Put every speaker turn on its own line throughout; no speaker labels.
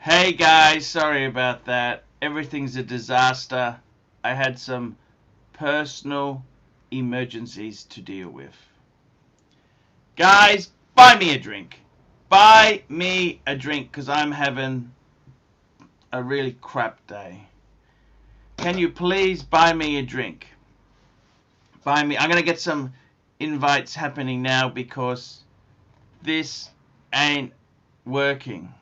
Hey guys, sorry about that. Everything's a disaster. I had some personal emergencies to deal with. Guys, buy me a drink. Buy me a drink because I'm having a really crap day. Can you please buy me a drink? Buy me. I'm going to get some invites happening now because this ain't working.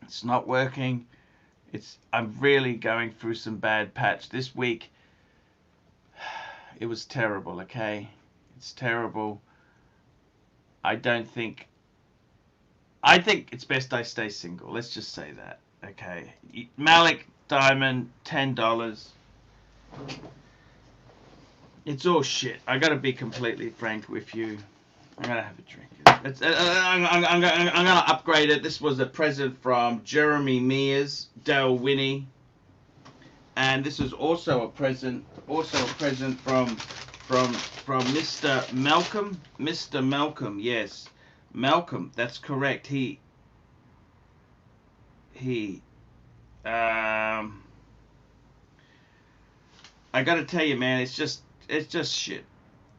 It's not working. I'm really going through some bad patch this week. It was terrible, okay? It's terrible. I think it's best I stay single. Let's just say that, okay? Malik Diamond, $10. It's all shit. I gotta be completely frank with you. I'm gonna have a drink. I'm gonna upgrade it. This was a present from Jeremy Mears, Dale Winnie, and this is also a present from Mr. Malcolm. Mr. Malcolm, yes, Malcolm. That's correct. He. I gotta tell you, man, it's just shit.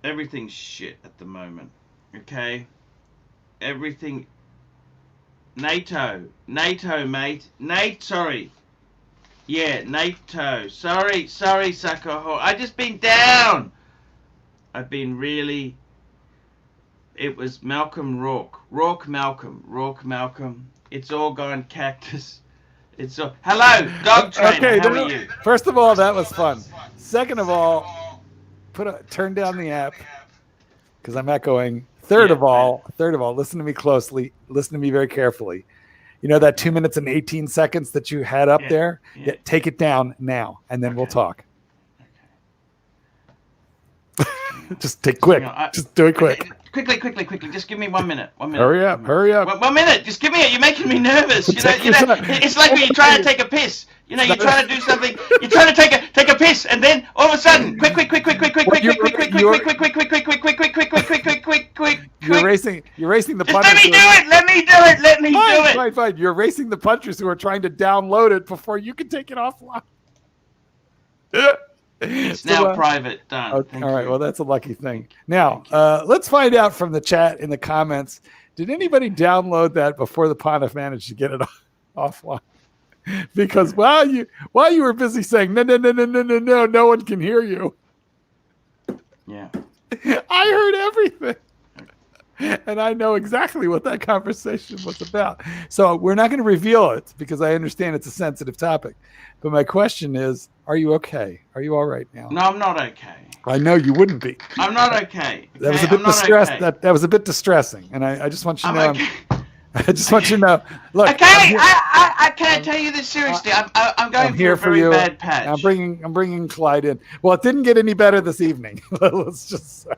Everything's shit at the moment. Okay, everything. NATO, mate. Sorry. Yeah, NATO. Sorry, sucker whore. I just been down. I've been really. It was Malcolm Rourke Malcolm. It's all gone cactus. It's all. Hello, dog trainer.
Okay,
how are you?
First of all, that was fun. Second of all, turn down the app because I'm echoing. Third of all, listen to me closely. Listen to me very carefully. You know that 2 minutes and 18 seconds that you had up there? Yeah, take it down now, and then we'll talk. Okay. Just just do it quick.
Quickly. Just give me 1 minute. 1 minute.
Hurry up. 1
minute. Just give me it. You're making me nervous. You know, it's like when you're trying to take a piss. You know, you're trying to do something. You're trying to take a piss, and then all of a sudden, quick.
You're racing the punchers.
Let me do it.
Fine. You're racing the punchers who are trying to download it before you can take it offline.
It's now private. Done.
Okay, all right. Well, that's a lucky thing. Now, let's find out from the chat in the comments. Did anybody download that before the Pontiff managed to get it offline? Because while you were busy saying no one can hear you.
Yeah.
I heard everything. And I know exactly what that conversation was about. So we're not going to reveal it because I understand it's a sensitive topic. But my question is, are you okay? Are you all right now?
No, I'm not okay.
I know you wouldn't be.
I'm not okay.
That was a bit distressing. That was a bit distressing. And I just want you to know.
Okay.
I just want you to know. Look,
okay, I can't tell you this seriously. I'm going through a very bad patch.
I'm bringing Clyde in. Well, it didn't get any better this evening. Let's just say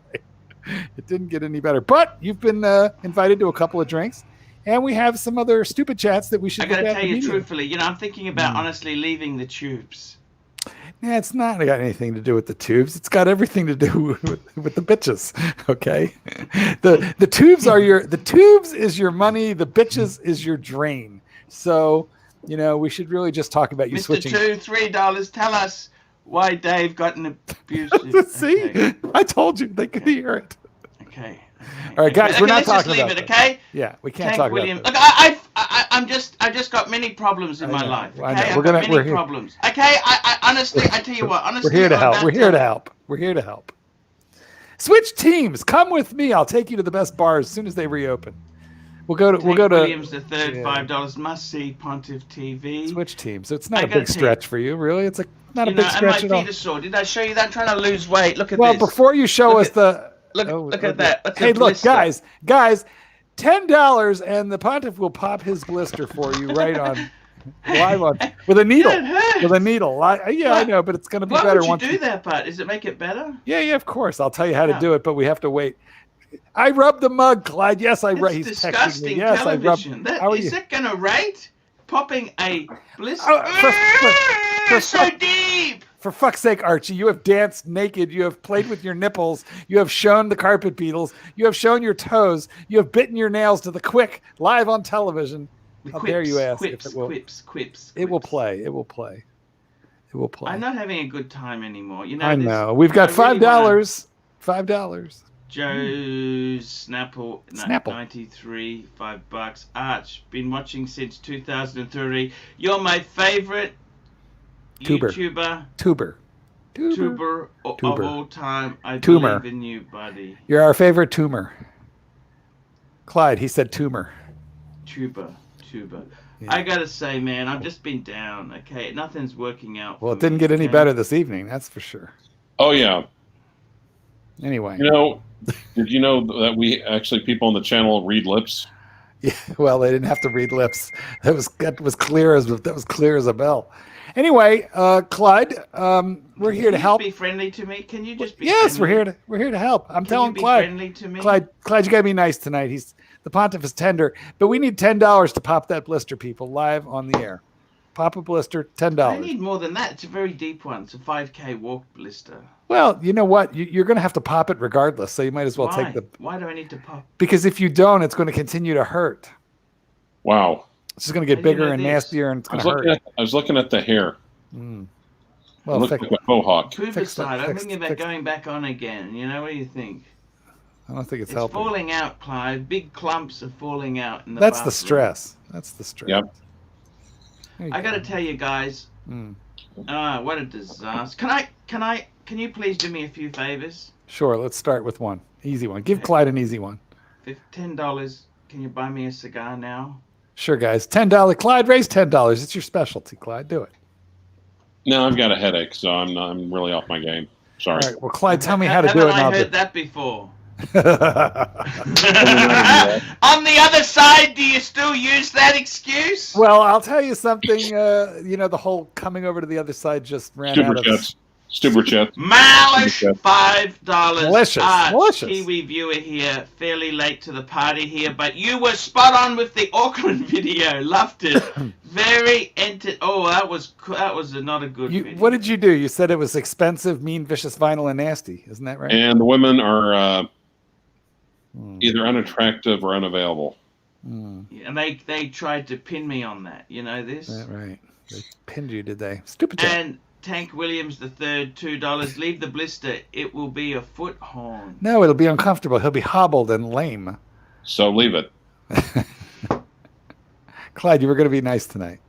it didn't get any better. But you've been invited to a couple of drinks, and we have some other stupid chats that we should.
I got to tell you truthfully. You know, I'm thinking about honestly leaving the tubes.
Yeah, it's not got anything to do with the tubes. It's got everything to do with the bitches. Okay, the tubes are the tubes is your money. The bitches is your drain. So you know we should really just talk about you switching.
Mr. $2-3. Tell us why Dave got an abusive.
See, okay. I told you they could hear it.
Okay.
All right, guys, we're not talking
about
it.
Okay.
Yeah, we can't talk
William.
about it.
Look, I just got many problems in my life. Okay,
I've got many
problems. Okay, I honestly, I tell you what, honestly,
we're here to help. We're here to help. Switch teams. Come with me. I'll take you to the best bars as soon as they reopen. We'll go to
Williams the third, $5. Must see Pontiff TV.
Switch teams. So it's not a big stretch for you, really. It's not a big stretch at all.
My feet are sore. Did I show you that? I'm trying to lose weight. Look at this.
Well, before you show us the.
Look at that.
Hey, look, guys, $10 and the Pontiff will pop his blister for you right on live on with a needle. With a needle. I know, but it's going to be better
once you do that part. Does it make it better?
Yeah, of course. I'll tell you how to do it, but we have to wait. I rubbed the mug, Clyde. Yes, I rubbed. He's
disgusting
texting me. Yes,
television. Is that going to rate? Popping a blister? So deep.
For fuck's sake, Archie, you have danced naked. You have played with your nipples. You have shown the carpet beetles. You have shown your toes. You have bitten your nails to the quick live on television. How dare you ask
quips,
if it will?
quips.
It will play. It will play. It will play.
I'm not having a good time anymore. You know.
I know. We've got $5. $5.
Joe's Snapple,
Snapple.
93, $5. Arch, been watching since 2003. You're my favorite YouTuber.
Tuber
Of all time. I
Tumor.
believe in you, buddy.
You're our favorite tumor. Clyde, he said tumor.
Tuber.
Yeah.
I gotta say, man, I've just been down. Okay, nothing's working out.
Well, it didn't get any better this evening, that's for sure.
Oh yeah.
Anyway.
Did you know that we actually people on the channel read lips?
Yeah, well, they didn't have to read lips. That was clear as a bell. Anyway, Clyde, we're here to help.
Be friendly to me. Can you just be?
Yes,
friendly?
we're here to help. I'm telling
Be
Clyde.
Friendly to me?
Clyde, you gotta be nice tonight. The Pontiff is tender, but we need $10 to pop that blister, people, live on the air. Pop a blister, $10.
I need more than that. It's a very deep one. It's a 5K walk blister.
Well, you know what? You're going to have to pop it regardless, so you might as well take the...
Why do I need to pop?
Because if you don't, it's going to continue to hurt.
Wow.
It's just going to get bigger and nastier, and it's going to hurt.
I was looking at the hair.
Well,
it looks like a mohawk.
Pubicide. I'm thinking about going back on again. You know, what do you think?
I don't think it's
helping.
helping.
Falling out, Clive. Big clumps are falling out in the
That's
bathroom.
the stress. That's the stress.
Yep.
I got to tell you guys, what a disaster. Can you please do me a few favors?
Sure, let's start with one. Easy one. Give Clyde an easy one.
$10. Can you buy me a cigar now?
Sure, guys. $10. Clyde, raise $10. It's your specialty, Clyde. Do it.
No, I've got a headache, so I'm really off my game. Sorry.
All right. Well, Clyde, tell me how to do it.
I've heard that before. On the other side, do you still use that excuse?
Well, I'll tell you something. The whole coming over to the other side just ran out of...
Super chat.
Malish, $5.
Malicious.
Kiwi viewer here, fairly late to the party here, but you were spot on with the Auckland video. Loved it. Very that was not a good video.
What did you do? You said it was expensive, mean, vicious, vinyl, and nasty. Isn't that right?
And the women are either unattractive or unavailable.
Yeah, and they tried to pin me on that. You know this?
That right. They pinned you, did they? Stupid chat.
And Tank Williams the third, $2. Leave the blister. It will be a foot horn.
No, it'll be uncomfortable. He'll be hobbled and lame.
So leave it.
Clyde, you were going to be nice tonight.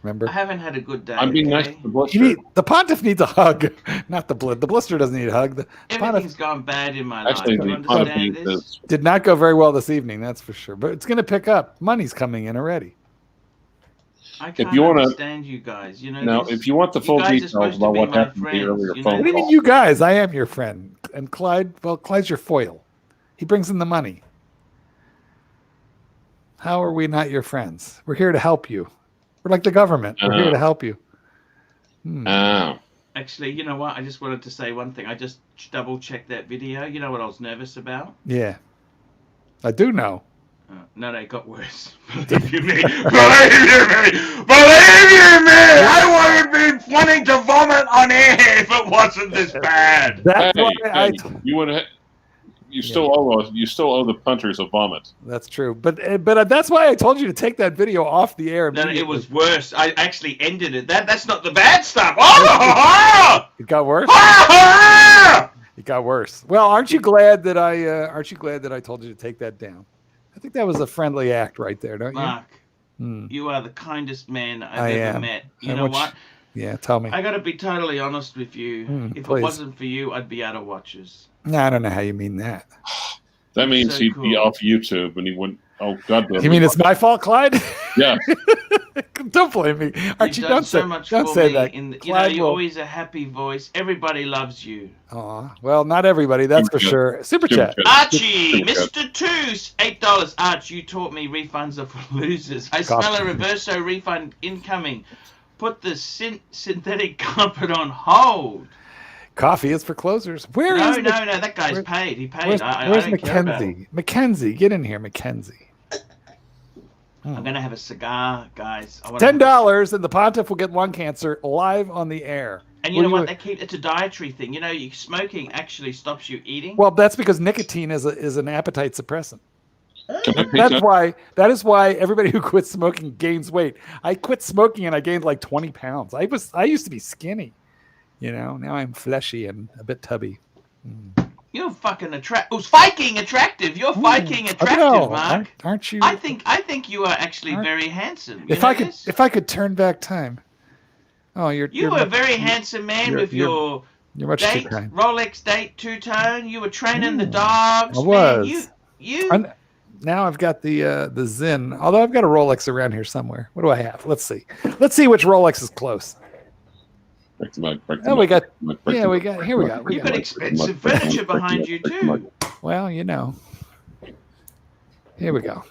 Remember?
I haven't had a good day.
I'm being nice to the blister.
The Pontiff needs a hug, not the blister. The blister doesn't need a hug.
Everything's gone bad in my life.
Do
you understand this?
Did not go very well this evening, that's for sure. But it's going to pick up. Money's coming in already.
I can't understand you guys. You know.
Now, if you want the full details about what happened in the earlier phone call.
What do you mean, you guys? I am your friend, and Clyde. Well, Clyde's your foil. He brings in the money. How are we not your friends? We're here to help you. We're like the government. We're here to help you.
Actually, you know what? I just wanted to say one thing. I just double-checked that video. You know what I was nervous about?
Yeah. I do know.
No, it got worse. Believe you me. Believe you me. Believe you me. I wouldn't be wanting to vomit on air if it wasn't this bad.
That's why
you still owe the punters a vomit.
That's true, but that's why I told you to take that video off the air.
No, it was worse. I actually ended it. That's not the bad stuff. Oh!
It got worse. It got worse. Well, aren't you glad that I told you to take that down? I think that was a friendly act right there, don't you?
Mark, you are the kindest man I've ever met. You know what?
Yeah, tell me.
I got to be totally honest with you. If it wasn't for you, I'd be out of watches.
No, I don't know how you mean that.
That means he'd be off YouTube and he wouldn't. Oh, God damn.
You mean it's my fault, Clyde?
Yeah.
Don't blame me. Archie, don't say that.
You're always a happy voice. Everybody loves you.
Aw. Well, not everybody, that's for sure. Super chat.
Archie, Mr. Toos, $8. Arch, you taught me refunds are for losers. I smell a reverso refund incoming. Put the synthetic carpet on hold. Coffee is for closers. No, that guy's paid. He paid.
Where's Mackenzie? Mackenzie, get in here, Mackenzie.
I'm going to have a cigar, guys.
$10 and the Pontiff will get lung cancer live on the air.
And you know what? It's a dietary thing. You know, smoking actually stops you eating.
Well, that's because nicotine is an appetite suppressant. That is why everybody who quits smoking gains weight. I quit smoking and I gained like 20 pounds. I used to be skinny, now I'm fleshy and a bit tubby.
You're fucking attractive. You're Viking attractive, Mark.
Aren't you?
I think you are actually very handsome.
If I could turn back time. Oh, you're
a very handsome man with your
much
date,
too kind.
Rolex date two-tone. You were training the dogs.
I was.
Man, you.
Now I've got the Zin. Although I've got a Rolex around here somewhere. What do I have? Let's see. Let's see which Rolex is close. We got. Here we go.
You've got expensive furniture behind you too.
Well, Here we go.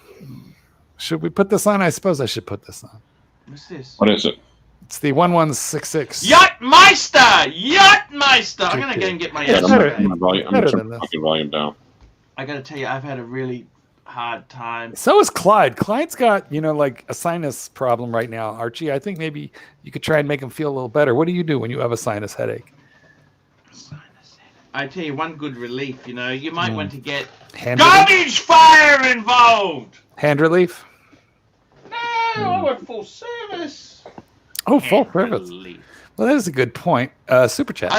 Should we put this on? I suppose I should put this on.
What's this?
What is it?
It's the 1166.
Yachtmeister! I'm gonna go and get my
fucking volume down.
I gotta tell you, I've had a really hard time.
So is Clyde. Clyde's got, like a sinus problem right now, Archie. I think maybe you could try and make him feel a little better. What do you do when you have a sinus headache?
I tell you, one good relief, you might want to get
hand
garbage fire involved.
Hand relief?
No, I want full service.
Oh, full service. Well, that is a good point. Super chat.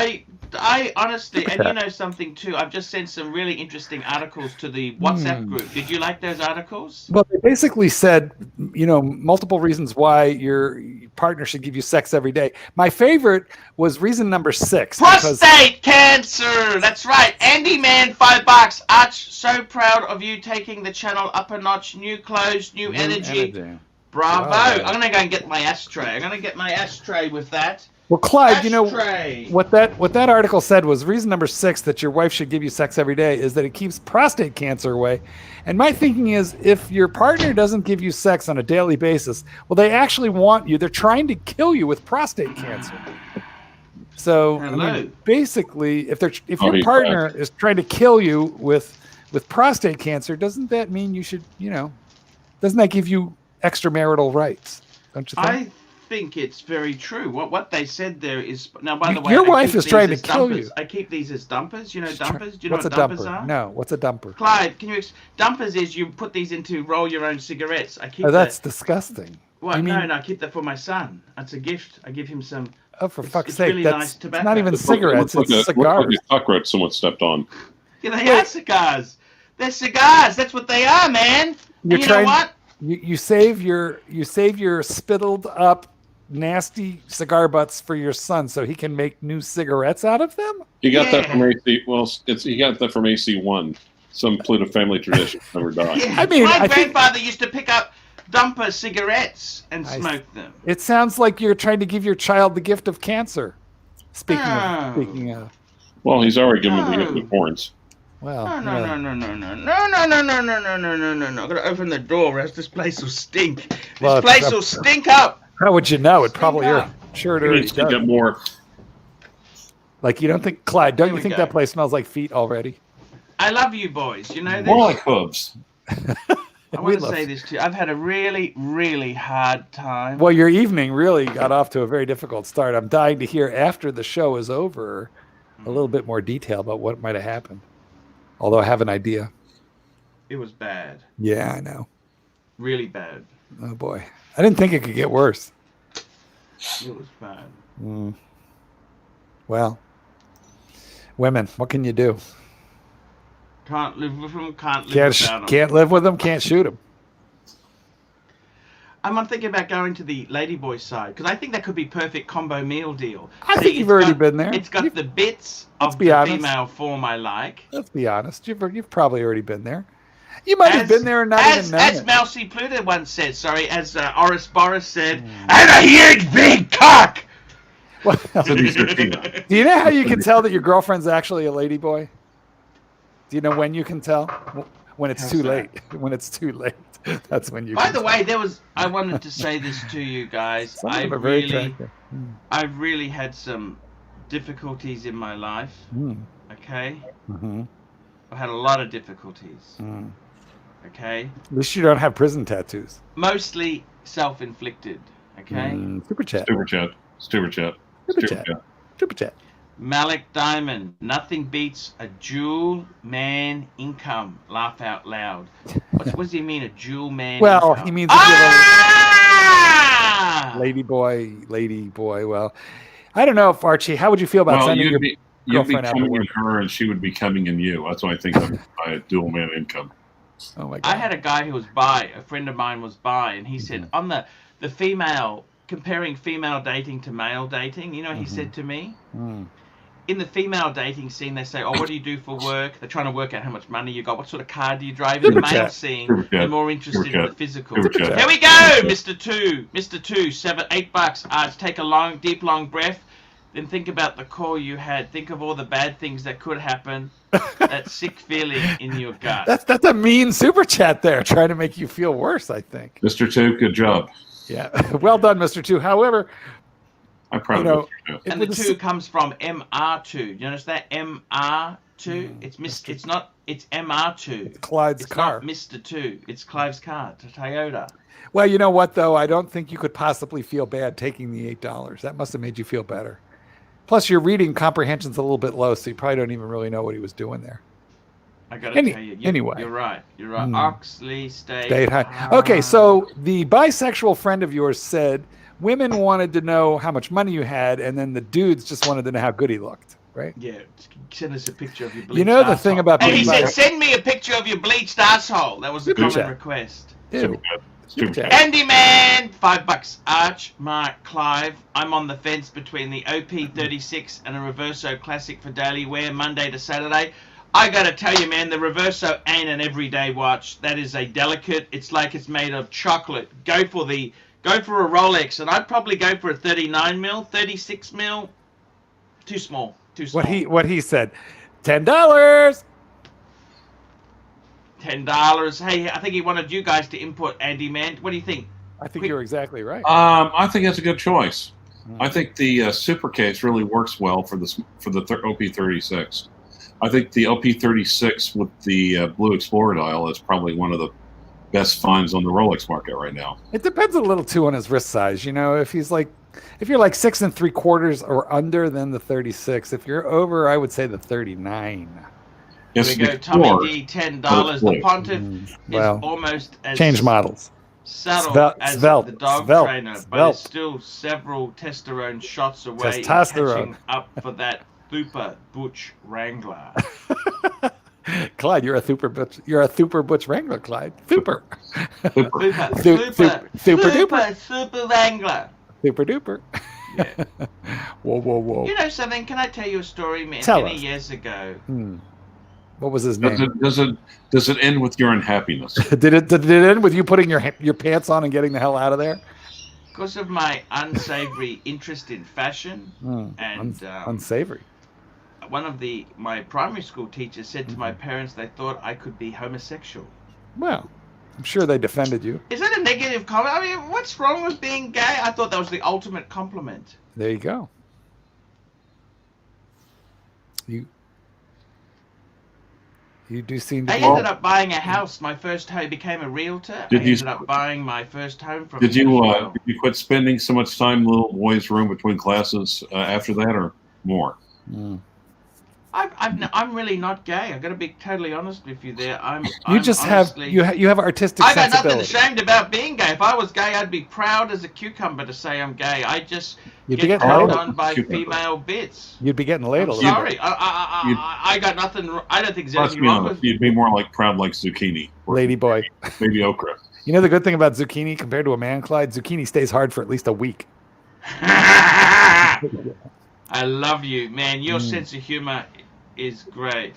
I honestly, and you know something too, I've just sent some really interesting articles to the WhatsApp group. Did you like those articles?
Well, they basically said, multiple reasons why your partner should give you sex every day. My favorite was reason number 6.
Prostate cancer! That's right. Andy Man, $5. Arch, so proud of you taking the channel up a notch. New clothes, new energy. Bravo. I'm going to go and get my ashtray. I'm going to get my ashtray with that.
Well, Clyde, what that article said was reason number 6 that your wife should give you sex every day is that it keeps prostate cancer away. And my thinking is, if your partner doesn't give you sex on a daily basis, well, they actually want you. They're trying to kill you with prostate cancer. So basically, if your partner is trying to kill you with prostate cancer, doesn't that mean you should, doesn't that give you extramarital rights? Don't you think?
I think it's very true. What they said there is, now by the way,
your wife is trying to kill you.
I keep these as dumpers. You know dumpers? Do you
know
what
dumpers
are?
No, what's a dumper?
Clyde, can you dumpers is you put these into roll your own cigarettes. I keep
that's disgusting.
Well, no, I keep that for my son. It's a gift. I give him some.
Oh, for fuck's sake!
Really nice tobacco.
It's not even cigarettes. It's cigars.
It's like a someone stepped on.
Yeah, they are cigars. They're cigars. That's what they are, man. You know what?
You save your spittled up nasty cigar butts for your son so he can make new cigarettes out of them?
He got that from AC. Well, he got that from AC1. Some Pluto family tradition never died.
Yeah. My grandfather used to pick up dumper cigarettes and smoke them.
It sounds like you're trying to give your child the gift of cancer. Speaking of.
Well, he's already given him the gift of horns.
Well,
no. I'm gonna open the door, else this place will stink. This place will stink up.
How would you know? It probably sure it already does.
Get more.
Like, you don't think, Clyde? Don't you think that place smells like feet already?
I love you boys. You know this.
More like hooves.
I want to say this too. I've had a really, really hard time.
Well, your evening really got off to a very difficult start. I'm dying to hear after the show is over a little bit more detail about what might have happened. Although I have an idea.
It was bad.
Yeah, I know.
Really bad.
Oh boy, I didn't think it could get worse.
It was bad.
Well, women, what can you do?
Can't live with them. Can't live without them.
Can't live with them. Can't shoot them.
I'm thinking about going to the ladyboy side because I think that could be perfect combo meal deal.
I think you've already been there.
It's got the bits of the female form I like.
Let's be honest. You've probably already been there. You might have been there and not even known
as Mousy Pluto once said, as Oris Boris said, and a huge big cock!
Well, do you know how you can tell that your girlfriend's actually a ladyboy? Do you know when you can tell? When it's too late. When it's too late. That's when you
By the way, I wanted to say this to you guys. I've really had some difficulties in my life. Okay?
Mm-hmm.
I've had a lot of difficulties. Okay?
At least you don't have prison tattoos.
Mostly self-inflicted. Okay?
Super chat.
Super chat. Super chat.
Super chat. Super chat.
Malik Diamond, nothing beats a dual man income. Laugh out loud. What does he mean, a dual man
Well,
income?
he means if you have
Ah!
a lady boy. Well, I don't know if Archie. How would you feel about
Well,
sending your
you'd be
girlfriend out to
coming
work?
in her, and she would be coming in you. That's why I think of by a dual man income.
Oh my
I
God!
had a guy who was bi, a friend of mine was bi, and he said on the female, comparing female dating to male dating, you know, he said to me, in the female dating scene, they say, oh, what do you do for work? They're trying to work out how much money you got. What sort of car do you drive? In the male scene, they're more interested in the physical. Here we go, Mr. Two, $8. Take a deep, long breath. Then think about the call you had. Think of all the bad things that could happen. That sick feeling in your gut.
That's a mean super chat there, trying to make you feel worse, I think.
Mr. Two, good job.
Yeah, well done, Mr. Two. However,
I'm proud of Mr. Two.
And the two comes from MR2. You understand? MR2. It's not. It's MR2.
It's Clyde's car.
Not Mr. Two. It's Clive's car. It's a Toyota.
Well, you know what though? I don't think you could possibly feel bad taking the $8. That must have made you feel better. Plus, your reading comprehension's a little bit low, so you probably don't even really know what he was doing there.
I gotta tell you.
Anyway.
You're right. Oxley
stayed high. Okay, so the bisexual friend of yours said women wanted to know how much money you had, and then the dudes just wanted to know how good he looked, right?
Yeah, send us a picture of your bleached
You know the
asshole.
thing about
And he
being
said, send me a picture of your bleached asshole. That was a common request.
Ew.
Andy Man, $5. Arch, Mark, Clive. I'm on the fence between the OP36 and a Reverso Classic for daily wear, Monday to Saturday. I gotta tell you, man, the Reverso ain't an everyday watch. That is a delicate. It's like it's made of chocolate. Go for a Rolex, and I'd probably go for a 39 mil, 36 mil. Too small.
What he said, $10.
$10. Hey, I think he wanted you guys to input, Andy, man. What do you think?
I think you're exactly right.
I think that's a good choice. I think the super case really works well for the OP36. I think the OP36 with the blue Explorer dial is probably one of the best finds on the Rolex market right now.
It depends a little too on his wrist size. You know, if you're like 6 3/4 or under, then the 36. If you're over, I would say the 39.
Yes,
we go, Tommy D, $10. The Pontiff is almost as
change models.
Subtle as the dog trainer, but it's still several testosterone shots away catching up for that super butch Wrangler.
Clyde, you're a super butch. You're a super butch Wrangler, Clyde. Super duper.
Super Wrangler.
Super duper.
Yeah.
Whoa.
You know something? Can I tell you a story, man? Many years ago.
What was his name?
Does it end with your unhappiness?
Did it end with you putting your pants on and getting the hell out of there?
Because of my unsavory interest in fashion and
unsavory.
One of my primary school teachers said to my parents they thought I could be homosexual.
Well, I'm sure they defended you.
Is that a negative comment? I mean, what's wrong with being gay? I thought that was the ultimate compliment.
There you go. You do seem to.
I ended up buying a house. My first home became a realtor. I ended up buying my first home from.
Did you quit spending so much time in the little boys' room between classes after that, or more?
I'm really not gay. I got to be totally honest with you there.
You have artistic
I got
sensibility.
nothing ashamed about being gay. If I was gay, I'd be proud as a cucumber to say I'm gay. I just get turned on by female bits.
You'd be getting laid a little.
Sorry, I got nothing. I don't think there's anything wrong with.
You'd be more like proud like zucchini,
lady boy,
maybe okra.
You know the good thing about zucchini compared to a man, Clyde? Zucchini stays hard for at least a week.
I love you, man. Your sense of humor is great.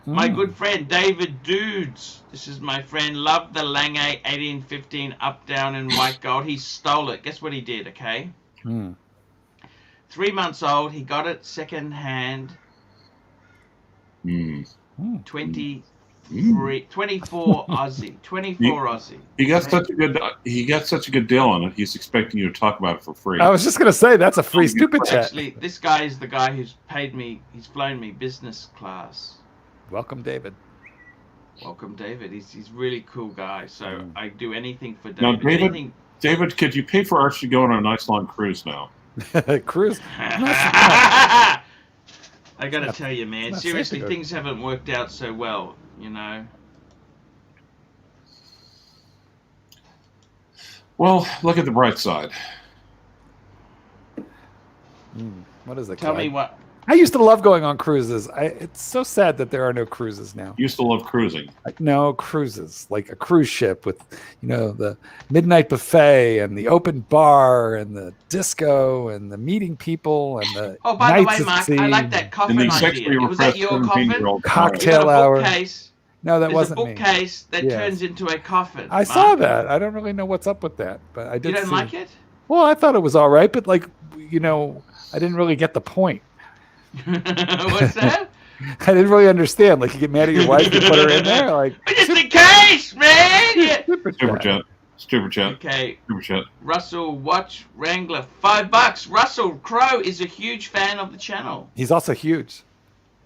My good friend David Dudes. This is my friend. Loved the Lange 1815 up down in white gold. He stole it. Guess what he did? Okay. 3 months old. He got it second hand. 24 Aussie. 24 Aussie.
He got such a good deal on it. He's expecting you to talk about it for free.
I was just gonna say that's a free stupid chat.
Actually, this guy is the guy who's paid me. He's flown me business class.
Welcome, David.
Welcome, David. He's a really cool guy. So I do anything for
David.
Now,
David, could you pay for Archie to go on a nice long cruise now?
Cruise.
I gotta tell you, man.
not
Seriously,
safe to go.
things haven't worked out so well. You know.
Well, look at the bright side.
What is it?
Tell me
Clyde?
what.
I used to love going on cruises. It's so sad that there are no cruises now.
Used to love cruising.
No cruises, like a cruise ship with, the midnight buffet and the open bar and the disco and the meeting people and the
Oh, by the
nights
way,
at
Mark,
sea.
I like that
And
coffin
the
idea.
sexually
Was that
repressed
your coffin?
17-year-old
Cocktail
You got a
hour.
bookcase.
No, that
There's
wasn't
a
me.
bookcase that
Yes.
turns into a coffin.
I
Mark.
saw that. I don't really know what's up with that, but I did.
You don't
see
like it?
Well, I thought it was all right, but I didn't really get the point.
What's that?
I didn't really understand. Like, you get mad at your wife, you put her in there, like
Just in case, man. Yeah.
super
Super
chat.
chat. Super chat.
Okay,
Super chat.
Russell Watch Wrangler, $5. Russell Crowe is a huge fan of the channel.
He's also huge.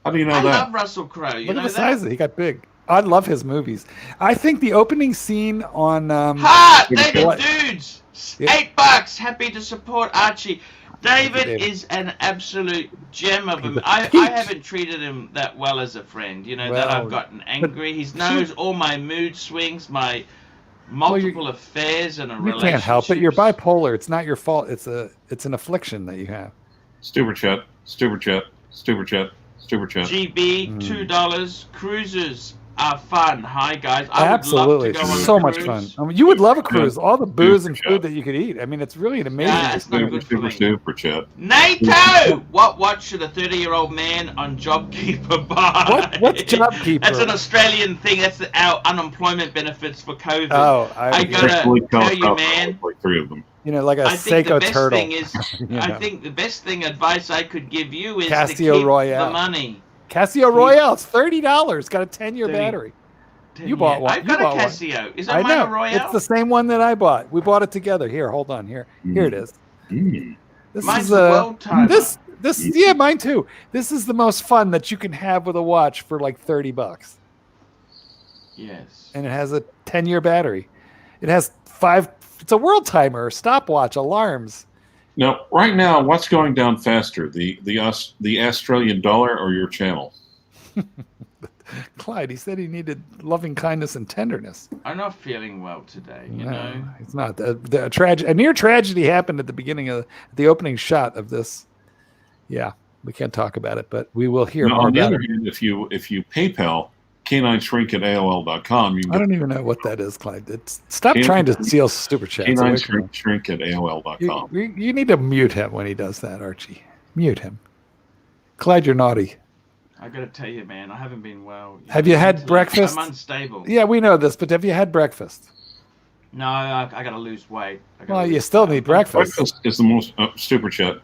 How do you know
I
that?
love Russell Crowe. You
Look
know
at the
that?
size of it. He got big. I love his movies. I think the opening scene on
Heart, David
What?
Dudes,
Yeah.
$8. Happy to support Archie. David
David.
is an absolute gem of
He's
him.
a
I
peach.
haven't treated him that well as a friend. You know,
Well,
that I've gotten angry. He knows all my mood swings, my multiple affairs and a
you
relationship.
can't help it. You're bipolar. It's not your fault. It's an affliction that you have.
Super chat. Super chat. Super chat. Super chat.
GB, $2. Cruises are fun. Hi, guys. I
Absolutely.
would love to go on
So
a
much
cruise.
fun. You would love a cruise. All the booze and
Super
food
chat.
that you could eat. I mean, it's really an amazing.
Yeah, it's not
Super,
good for
super,
me.
super chat.
NATO! What watch should a 30-year-old man on JobKeeper buy?
What's JobKeeper?
That's an Australian thing. That's our unemployment benefits for COVID.
Oh,
I gotta
Sexually
tell you,
out
man.
like 3 of them.
like a
I think the
Seiko
best
turtle.
thing is,
You
I
know.
think the best thing advice I could give you is
Casio
to keep
Royale.
the money.
Casio Royale. It's $30. Got a 10-year
30.
battery. You bought one.
I've got
You
a
bought one.
Casio. Is
I
that mine
know.
a Royale?
It's the same one that I bought. We bought it together. Here, hold on. Here it is.
Mm.
This
Mine's
is
a world timer.
This yeah, mine too. This is the most fun that you can have with a watch for like $30.
Yes.
And it has a 10-year battery. It has 5. It's a world timer, stopwatch, alarms.
Now, right now, what's going down faster, the Australian dollar or your channel?
Clyde, he said he needed loving kindness and tenderness.
I'm not feeling well today, you know?
It's not. A near tragedy happened at the beginning of the opening shot of this. Yeah, we can't talk about it, but we will hear
Now,
more
on the
about
other
it.
hand, if you canine shrink at AOL.com, you
I
can
don't even know what that is, Clyde. Stop trying to steal super chats.
canine
away from him.
shrink at AOL.com.
You need to mute him when he does that, Archie. Mute him. Clyde, you're naughty.
I gotta tell you, man, I haven't been well.
Have you had
mentally.
breakfast?
I'm unstable.
Yeah, we know this, but have you had breakfast?
No, I gotta lose weight.
Well, you still need breakfast.
Breakfast is the most super chat.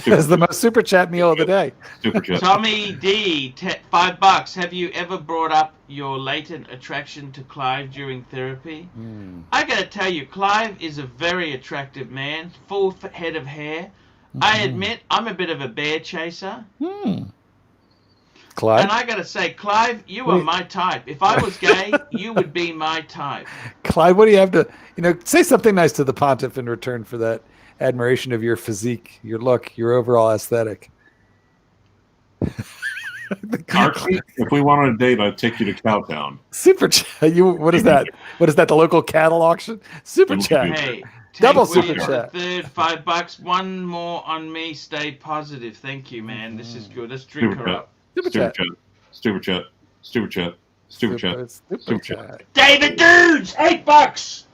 It's the most super chat meal of the day.
Super chat.
Tommy D, $5. Have you ever brought up your latent attraction to Clive during therapy? I gotta tell you, Clive is a very attractive man, full head of hair. I admit I'm a bit of a bear chaser.
Clyde?
And I gotta say, Clive, you are my type. If I was gay, you would be my type.
Clyde, what do you have to, say something nice to the Pontiff in return for that admiration of your physique, your look, your overall aesthetic.
Archie, if we wanted a date, I'd take you to Cowtown.
Super chat. What is that? What is that? The local cattle auction? Super chat.
Hey,
Double
Tank
super
Williams
chat.
the third, $5. One more on me. Stay positive. Thank you, man. This is good. Let's drink
Super
her
chat.
up.
Super
Super
chat.
chat. Super chat. Super chat. Super chat.
Super
Super
chat.
David Dudes, $8.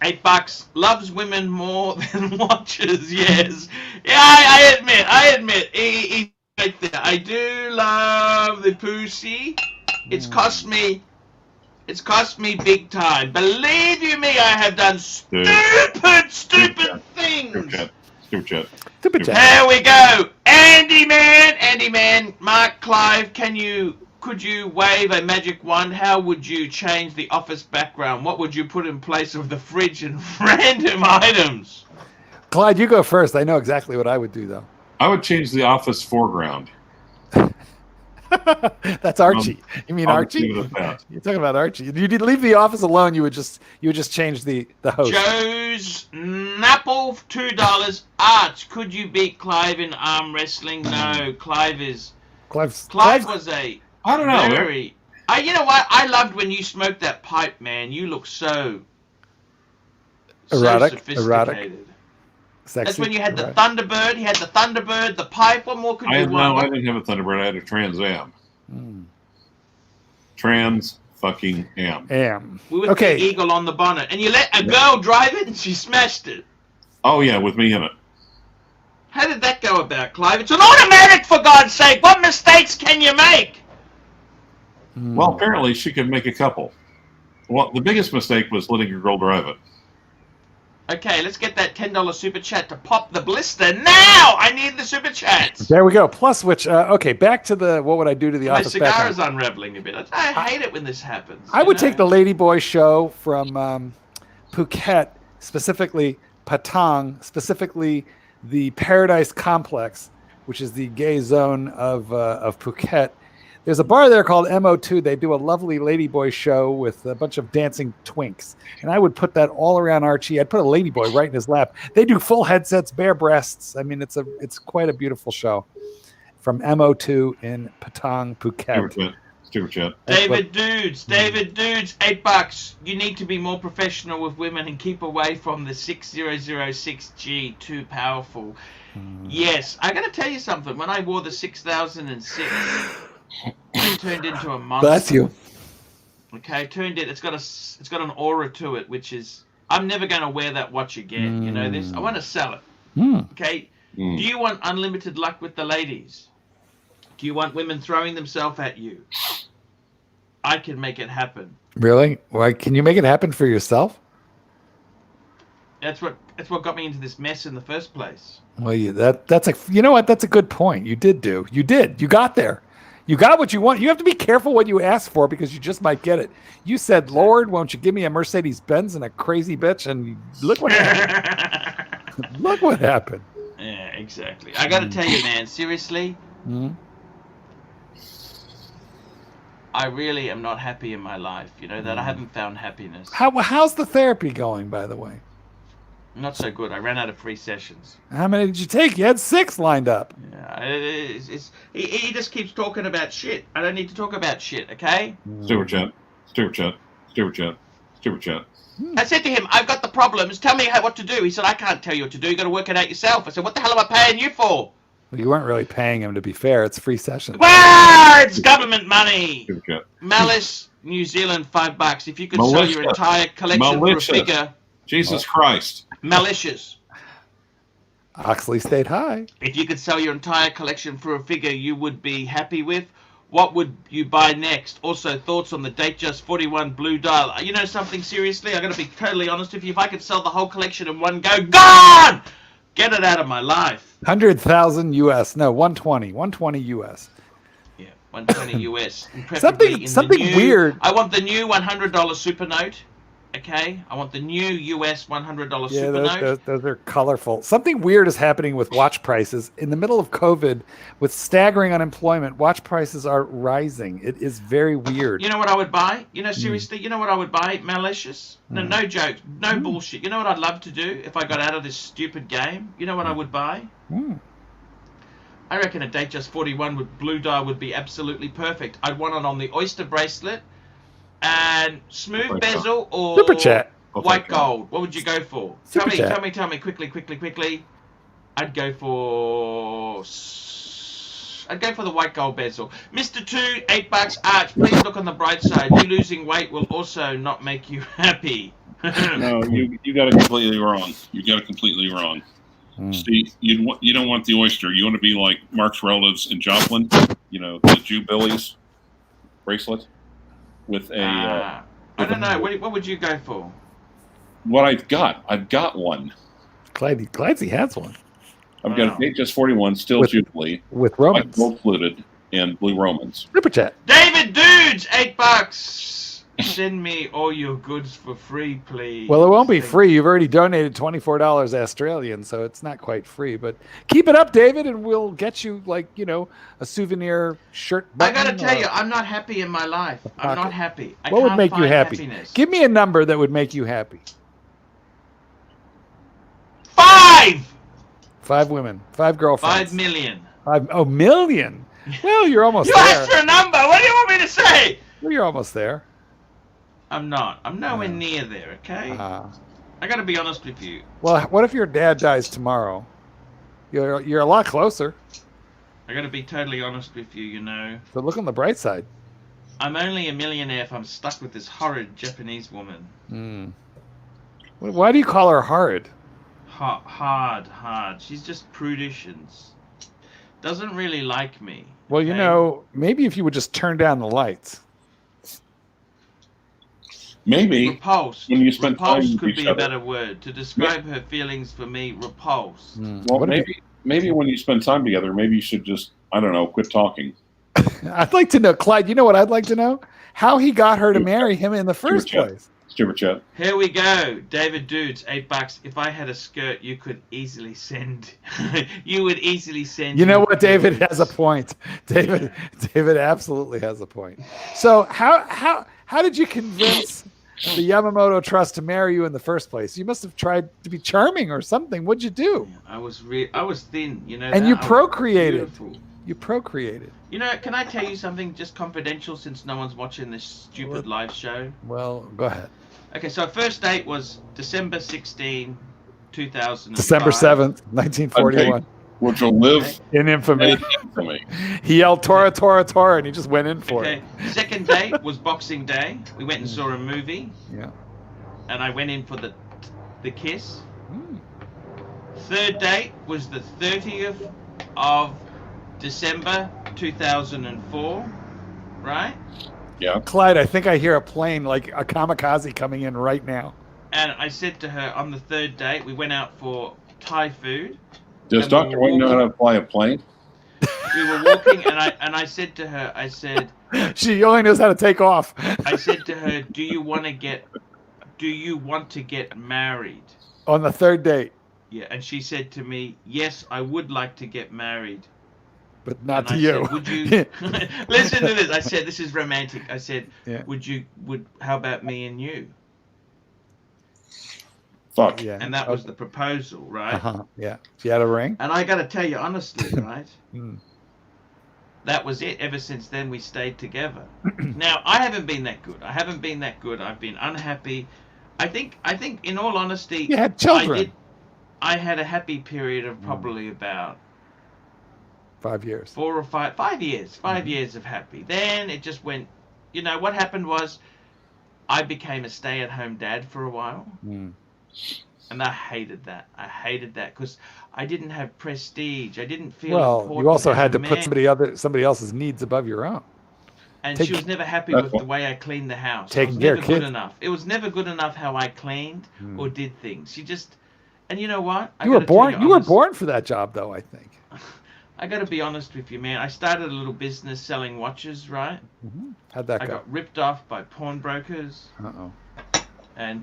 $8. Loves women more than watches. Yes. Yeah, I admit. He's right there. I do love the pussy. It's cost me big time. Believe you me, I have done stupid things.
Super chat. Super chat.
Super chat.
There we go. Andy man, Mark, Clive, could you wave a magic wand? How would you change the office background? What would you put in place of the fridge and random items?
Clyde, you go first. I know exactly what I would do, though.
I would change the office foreground.
That's Archie. You mean
I'll
Archie?
leave it at that.
You're talking about Archie. You'd leave the office alone. You would just change the host.
Joe's Napple, $2. Arch, could you beat Clive in arm wrestling? No, Clive is Clive was a
I don't know.
very... you know what? I loved when you smoked that pipe, man. You look so
Erotic.
sophisticated.
Sexy.
That's when you had the Thunderbird. He had the Thunderbird, the pipe. What more could you want?
No, I didn't have a Thunderbird. I had a Trans Am. Trans fucking Am.
With the eagle on the bonnet. And you let a girl drive it and she smashed it.
Oh, yeah, with me in it.
How did that go about, Clive? It's an automatic, for God's sake. What mistakes can you make?
Well, apparently she could make a couple. Well, the biggest mistake was letting your girl drive it.
Okay, let's get that $10 super chat to pop the blister now. I need the super chats.
There we go. Plus, which okay, back to the what would I do to the
My
office?
cigar is unraveling a bit. I hate it when this happens.
I would take the Ladyboy show from Phuket, specifically Patong, specifically the Paradise Complex, which is the gay zone of Phuket. There's a bar there called MO2. They do a lovely Ladyboy show with a bunch of dancing twinks. And I would put that all around Archie. I'd put a Ladyboy right in his lap. They do full headsets, bare breasts. I mean, it's quite a beautiful show. From MO2 in Patong, Phuket.
Super chat.
David Dudes, $8. You need to be more professional with women and keep away from the 6006G, too powerful. Yes, I got to tell you something. When I wore the 6006... it turned into a monster.
Bless you.
Okay, it's got an aura to it, which is, I'm never going to wear that watch again. You know this? I want to sell it. Okay? Do you want unlimited luck with the ladies? Do you want women throwing themselves at you? I can make it happen.
Really? Why can you make it happen for yourself?
That's what got me into this mess in the first place.
Well, you know what? That's a good point. You did. You got there. You got what you want. You have to be careful what you ask for because you just might get it. You said, Lord, won't you give me a Mercedes-Benz and a crazy bitch? And look what happened. Look what happened.
Yeah, exactly. I got to tell you, man, seriously, I really am not happy in my life. You know, that I haven't found happiness.
How's the therapy going, by the way?
Not so good. I ran out of free sessions.
How many did you take? You had 6 lined up.
Yeah, he just keeps talking about shit. I don't need to talk about shit, okay?
Super chat.
I said to him, I've got the problems. Tell me what to do. He said, I can't tell you what to do. You got to work it out yourself. I said, what the hell am I paying you for?
Well, you weren't really paying him, to be fair. It's free sessions.
Well, it's government money.
Super chat.
Malice, New Zealand, $5. If you could sell your entire collection for a figure.
Jesus Christ.
Malicious.
Oxley stayed high.
If you could sell your entire collection for a figure you would be happy with, what would you buy next? Also, thoughts on the Datejust 41 blue dial. You know something, seriously? I got to be totally honest with you. If I could sell the whole collection in one go, gone! Get it out of my life.
100,000 US. No, 120. 120 US.
Yeah, 120 US.
Something weird.
I want the new $100 super note. Okay, I want the new US $100 super note.
Those are colorful. Something weird is happening with watch prices. In the middle of COVID, with staggering unemployment, watch prices are rising. It is very weird.
You know what I would buy? You know, seriously, you know what I would buy? Malicious? No jokes. No bullshit. You know what I'd love to do if I got out of this stupid game? You know what I would buy? I reckon a Datejust 41 with blue dial would be absolutely perfect. I'd want it on the Oyster bracelet. And smooth bezel or
Super chat.
White gold? What would you go for? Tell me quickly. I'd go for the white gold bezel. Mr. 2, $8. Arch, please look on the bright side. You losing weight will also not make you happy.
No, you got it completely wrong. Steve, you don't want the oyster. You want to be like Mark's relatives in Joplin. You know, the Jew Billy's bracelet. With a,
I don't know. What would you go for?
What I've got one.
Clancy has one.
I've got a Datejust 41 still Jubilee
with Romans,
gold fluted and blue Romans.
Super chat.
David Dudes, $8. Send me all your goods for free, please.
Well, it won't be free. You've already donated $24 Australian, so it's not quite free. But keep it up, David, and we'll get you, a souvenir shirt.
I got to tell you, I'm not happy in my life. I'm not happy.
What would make you happy? Happiness. Give me a number that would make you happy.
5!
5 women. 5 girlfriends.
5 million.
Million. Well, you're almost
You
there.
asked for a number. What do you want me to say?
Well, you're almost there.
I'm not. I'm nowhere near there, okay? I got to be honest with you.
Well, what if your dad dies tomorrow? You're a lot closer.
I got to be totally honest with you, you know.
So look on the bright side.
I'm only a millionaire if I'm stuck with this horrid Japanese woman.
Why do you call her horrid?
Hard. She's just prudish and doesn't really like me.
Well, you know, maybe if you would just turn down the lights.
Maybe
repulsed.
When you spend time
repulsed
with
could
each
be
other.
a better word to describe her feelings for me. Repulsed.
Well, maybe when you spend time together, maybe you should just, I don't know, quit talking.
I'd like to know, Clyde. You know what I'd like to know? How he got her to marry him in the first place.
Super chat.
Here we go, David Dudes, $8. If I had a skirt, you could easily send. You would easily send.
You know what? David has a point. David absolutely has a point. So how did you convince the Yamamoto Trust to marry you in the first place? You must have tried to be charming or something. What'd you do?
I was thin, you know.
And you procreated. You procreated.
You know, can I tell you something just confidential since no one's watching this stupid live show?
Well, go ahead.
Okay, so our first date was December 16, 2005.
December 7th, 1941.
Okay. Which will live
in infamy. He yelled Tora, Tora, Tora, and he just went in for it.
Second date was Boxing Day. We went and saw a movie.
Yeah.
And I went in for the kiss. Third date was the 30th of December 2004, right?
Yeah.
Clyde, I think I hear a plane, like a kamikaze coming in right now.
And I said to her on the third date, we went out for Thai food.
Does Dr. Wayne know how to fly a plane?
We were walking, and I said to her, I said,
she only knows how to take off.
I said to her, do you want to get married?
On the third date.
Yeah, and she said to me, yes, I would like to get married.
But not
and
to
I
you.
Said, would you listen to this? I said, this is romantic. I said,
yeah.
How about me and you?
Fuck.
Yeah.
And that was the proposal, right?
Yeah. She had a ring.
And I got to tell you honestly, right? That was it. Ever since then, we stayed together. Now, I haven't been that good. I've been unhappy. I think, in all honesty,
you had children.
I had a happy period of probably about
5 years.
4 or 5 years. 5 years of happy. Then it just went. You know what happened was, I became a stay-at-home dad for a while. And I hated that. Because I didn't have prestige. I didn't feel important.
Well, you also had to put somebody else's needs above your own.
And she was never happy with the way I cleaned the house. It was never good enough. It was never good enough how I cleaned or did things. She just, and you know what?
You were born. You were born for that job, though. I think.
I got to be honest with you, man. I started a little business selling watches, right?
How'd that go?
I got ripped off by pawnbrokers. And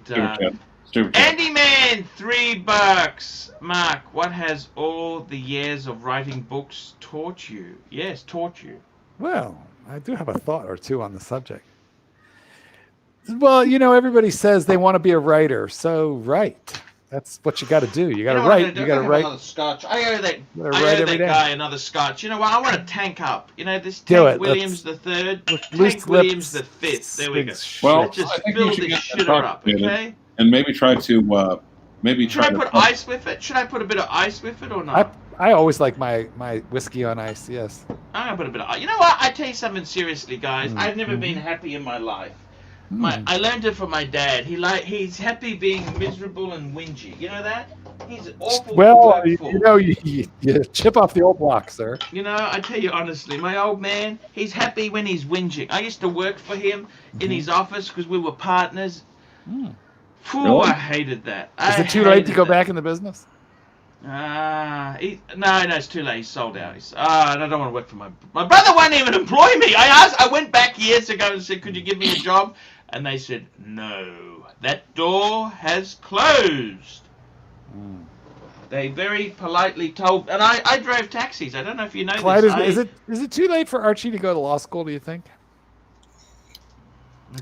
Andy
Man, $3. Mark, what has all the years of writing books taught you? Yes, taught you.
Well, I do have a thought or two on the subject. Well, you know, everybody says they want to be a writer, so write. That's what you got to do. You got to write. You got to write.
Another scotch. I owe that guy another scotch. You know what? I want to tank up. You know this
Do
Tank
it.
Williams the third,
Loose
Tank Williams the fifth. There we go.
Well,
Let's just
I think
fill
you should
this
get
shit
that
up,
talk,
okay?
And maybe try to
Should I put ice with it? Should I put a bit of ice with it or not?
I always like my whiskey on ice. Yes.
I'm gonna put a bit of ice. You know what? I tell you something seriously, guys. I've never been happy in my life. I learned it from my dad. He's happy being miserable and whingy. You know that? He's awful.
Well, you know, you chip off the old block, sir.
You know, I tell you honestly, my old man, he's happy when he's whinging. I used to work for him in his office because we were partners. Phew, I hated that.
Is it too late to go back in the business?
No, it's too late. He sold out. I don't want to work for my brother. Won't even employ me. I went back years ago and said, "Could you give me a job?" And they said, "No, that door has closed." They very politely told, and I drove taxis. I don't know if you know
Clyde,
this.
Is it too late for Archie to go to law school? Do you think?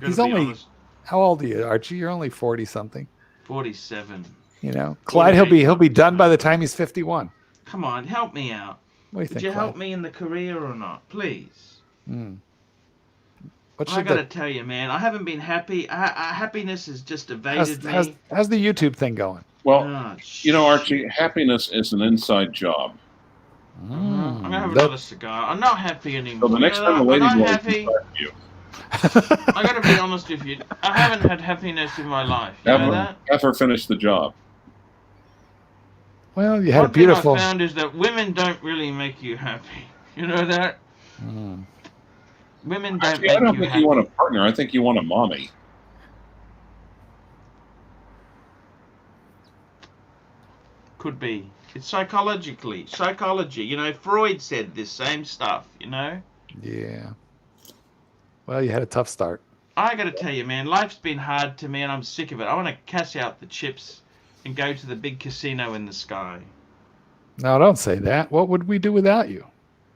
He's only. Honest. How old are you, Archie? You're only 40-something.
47.
You know, Clyde, he'll be done by the time he's 51.
Come on, help me out.
What do you
Would
think,
you help
Clyde?
me in the career or not, please?
What
I
should
gotta tell you, man, I haven't been happy. Happiness has just evaded me.
how's the YouTube thing going?
Well,
Oh,
Archie, happiness is an inside job.
I'm gonna have another cigar. I'm not happy anymore.
So the next time a
I'm
lady
not
boy
happy.
comes back to you,
I gotta be honest with you. I haven't had happiness in my life. You know that?
have her finish the job.
Well, you had
One
a beautiful.
thing I found is that women don't really make you happy. You know that? Women don't
Actually,
make
I don't
you
think
happy.
you want a partner. I think you want a mommy.
Could be. It's psychology. You know, Freud said this same stuff, you know?
Yeah. Well, you had a tough start.
I gotta tell you, man, life's been hard to me and I'm sick of it. I want to cash out the chips and go to the big casino in the sky.
No, don't say that. What would we do without you?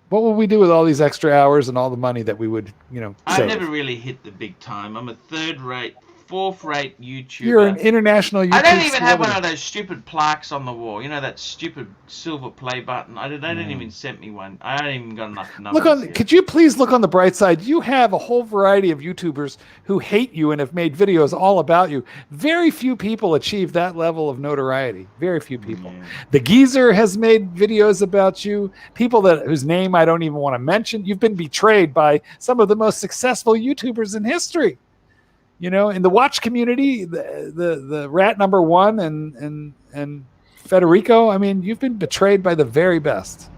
What would we do with all these extra hours and all the money that we would, save?
I've never really hit the big time. I'm a third-rate, fourth-rate YouTuber.
You're an international YouTuber.
I don't even have one of those stupid plaques on the wall. You know, that stupid silver play button? They don't even send me one. I haven't even got enough numbers yet.
Could you please look on the bright side? You have a whole variety of YouTubers who hate you and have made videos all about you. Very few people achieve that level of notoriety. Very few people.
Yeah.
The Geezer has made videos about you. People whose name I don't even want to mention. You've been betrayed by some of the most successful YouTubers in history. In the watch community, the rat number one and Federico. I mean, you've been betrayed by the very best.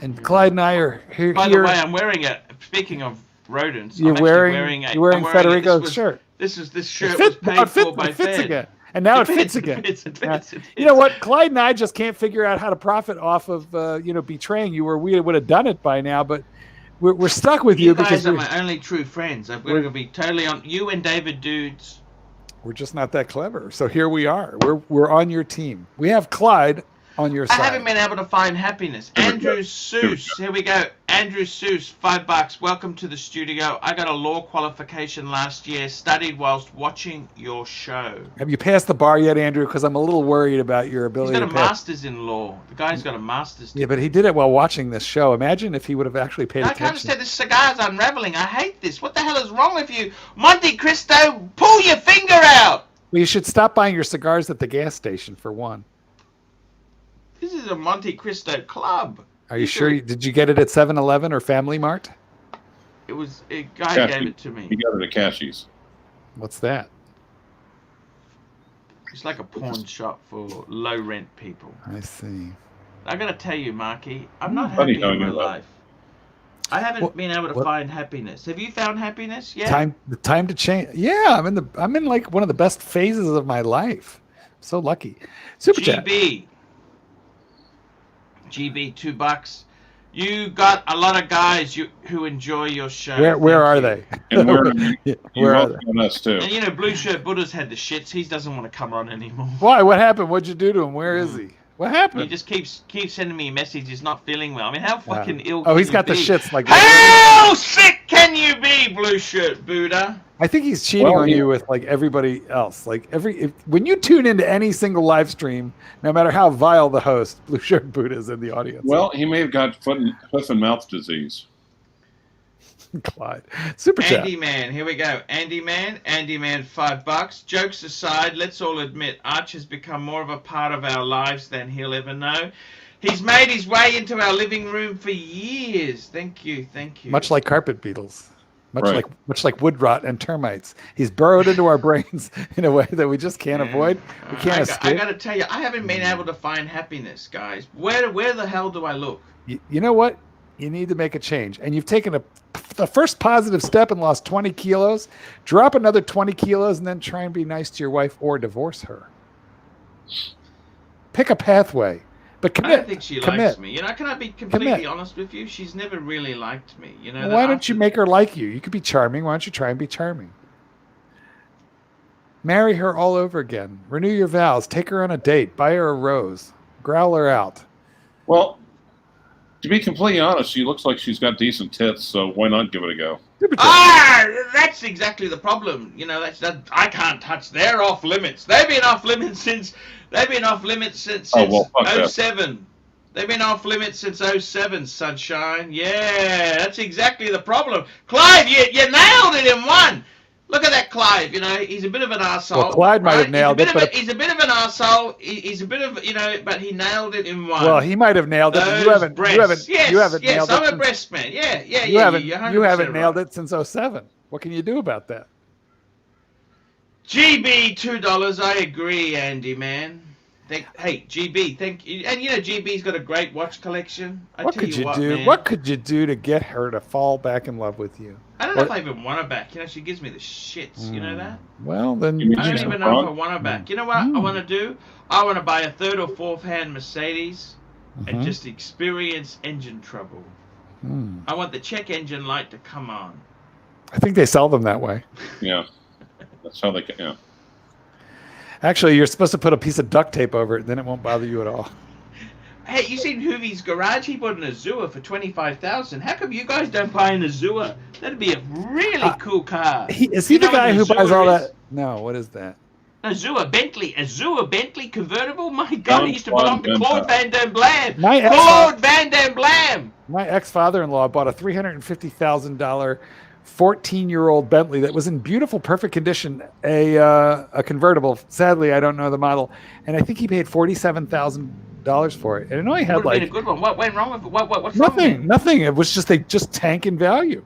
And Clyde and I are here.
By the way, I'm wearing it. Speaking of rodents,
You're wearing Federico's shirt.
This shirt was paid for by Fed.
Again. And now it fits again.
It fits.
You know what? Clyde and I just can't figure out how to profit off of betraying you, or we would have done it by now. But we're stuck with you because
guys are my only true friends. I'm going to be totally on you and David Dudes.
We're just not that clever. So here we are. We're on your team. We have Clyde on your side.
I haven't been able to find happiness. Andrew Seuss. Here we go. Andrew Seuss, $5. Welcome to the studio. I got a law qualification last year. Studied whilst watching your show.
Have you passed the bar yet, Andrew? Because I'm a little worried about your ability
He's got
to
a
pass.
master's in law. The guy's got a master's degree.
Yeah, but he did it while watching this show. Imagine if he would have actually paid
I
attention.
can't understand. This cigar's unraveling. I hate this. What the hell is wrong with you? Monte Cristo, pull your finger out.
Well, you should stop buying your cigars at the gas station, for one.
This is a Monte Cristo club.
Are you sure? Did you get it at 7-Eleven or Family Mart?
A guy gave it to me.
You got it at Cashie's.
What's that?
It's like a pawn shop for low rent people.
I see.
I gotta tell you, Marky, I'm not happy in my life. I haven't been able to find happiness. Have you found happiness yet?
The time to change. Yeah, I'm in like one of the best phases of my life. So lucky. Super chat.
GB, $2. You got a lot of guys who enjoy your show.
Where are they?
And where
are they?
On us too.
And Blue Shirt Buddha's had the shits. He doesn't want to come on anymore.
Why? What happened? What'd you do to him? Where is he? What happened?
He just keeps sending me a message. He's not feeling well. I mean, how fucking ill?
Oh, he's got
the
shits like.
How sick can you be, Blue Shirt Buddha?
I think he's cheating on you with like everybody else. Like when you tune into any single live stream, no matter how vile the host, Blue Shirt Buddha is in the audience.
Well, he may have got hoof and mouth disease.
Clyde. Super chat.
Andy Man, here we go. Andy Man, $5. Jokes aside, let's all admit Arch has become more of a part of our lives than he'll ever know. He's made his way into our living room for years. Thank you.
Much like carpet beetles. Much like wood rot and termites. He's burrowed into our brains in a way that we just can't avoid. We can't escape.
I got to tell you, I haven't been able to find happiness, guys. Where the hell do I look?
You know what? You need to make a change. And you've taken the first positive step and lost 20 kilos. Drop another 20 kilos and then try and be nice to your wife or divorce her. Pick a pathway. But commit.
I don't think she likes me. Can I be completely honest with you? She's never really liked me.
Why don't you make her like you? You could be charming. Why don't you try and be charming? Marry her all over again. Renew your vows. Take her on a date. Buy her a rose. Growl her out.
Well, to be completely honest, she looks like she's got decent tits, so why not give it a go?
That's exactly the problem. I can't touch. They're off limits. They've been off limits since 07. They've been off limits since 07, sunshine. Yeah, that's exactly the problem. Clive, you nailed it in one. Look at that Clive, you know, he's a bit of an arsehole.
Well, Clyde might have nailed it, but...
He's a bit of an arsehole. He's a bit of, you know, but he nailed it in one.
Well, he might have nailed it, but you haven't nailed it.
Yes, I'm a breast man. Yeah.
You haven't nailed it since 07. What can you do about that?
GB, $2. I agree, Andy, man. Hey, GB, thank you. And you know, GB's got a great watch collection.
What could you do? What could you do to get her to fall back in love with you?
I don't know if I even want her back. You know, she gives me the shits. You know that?
Well, then
I don't even know if I want her back. You know what I want to do? I want to buy a third or fourth hand Mercedes and just experience engine trouble. I want the check engine light to come on.
I think they sell them that way.
Yeah, that's how they get. Yeah.
Actually, you're supposed to put a piece of duct tape over it, then it won't bother you at all.
Hey, you seen Hoovie's garage? He bought an Azure for $25,000. How come you guys don't buy an Azure? That'd be a really cool car.
Is he the guy who buys all that? No, what is that?
Azure Bentley convertible. My God, he used to belong to Claude Van Damme Blam. Claude Van Damme Blam.
My ex-father-in-law bought a $350,000 14-year-old Bentley that was in beautiful, perfect condition, a convertible. Sadly, I don't know the model, and I think he paid $47,000 for it. And it only had like
been a good one. What went wrong with it? What's
nothing? Nothing. It was just they just tank in value.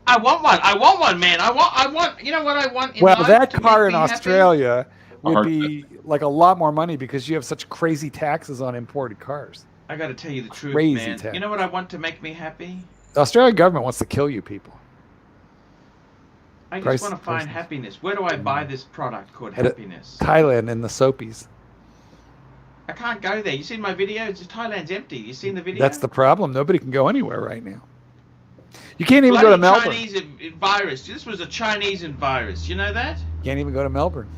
I want one, man. I want. You know what I want?
Well, that car in Australia would be like a lot more money because you have such crazy taxes on imported cars.
I got to tell you the truth,
crazy
man.
Tax.
You know what I want to make me happy?
The Australian government wants to kill you people.
I just want to find happiness. Where do I buy this product called happiness?
Thailand in the soapies.
I can't go there. You seen my video? Thailand's empty. You seen the video?
That's the problem. Nobody can go anywhere right now. You can't even go to Melbourne.
Chinese virus. This was a Chinese virus. You know that?
Can't even go to Melbourne.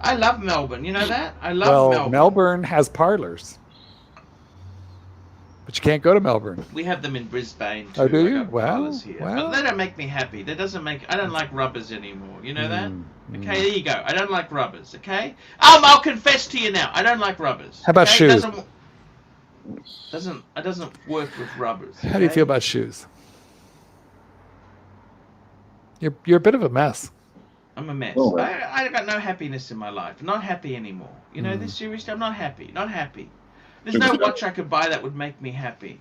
I love Melbourne. You know that? I love Melbourne.
Melbourne has parlors. But you can't go to Melbourne.
We have them in Brisbane too.
Oh, do you?
Well, but they don't make me happy. That doesn't make. I don't like rubbers anymore. You know that? Okay, there you go. I don't like rubbers. Okay. I'll confess to you now. I don't like rubbers.
How about shoes?
It doesn't work with rubbers. Okay?
How do you feel about shoes? You're a bit of a mess.
I'm a mess. I got no happiness in my life. Not happy anymore. You know this? Seriously, I'm not happy. Not happy. There's no watch I could buy that would make me happy.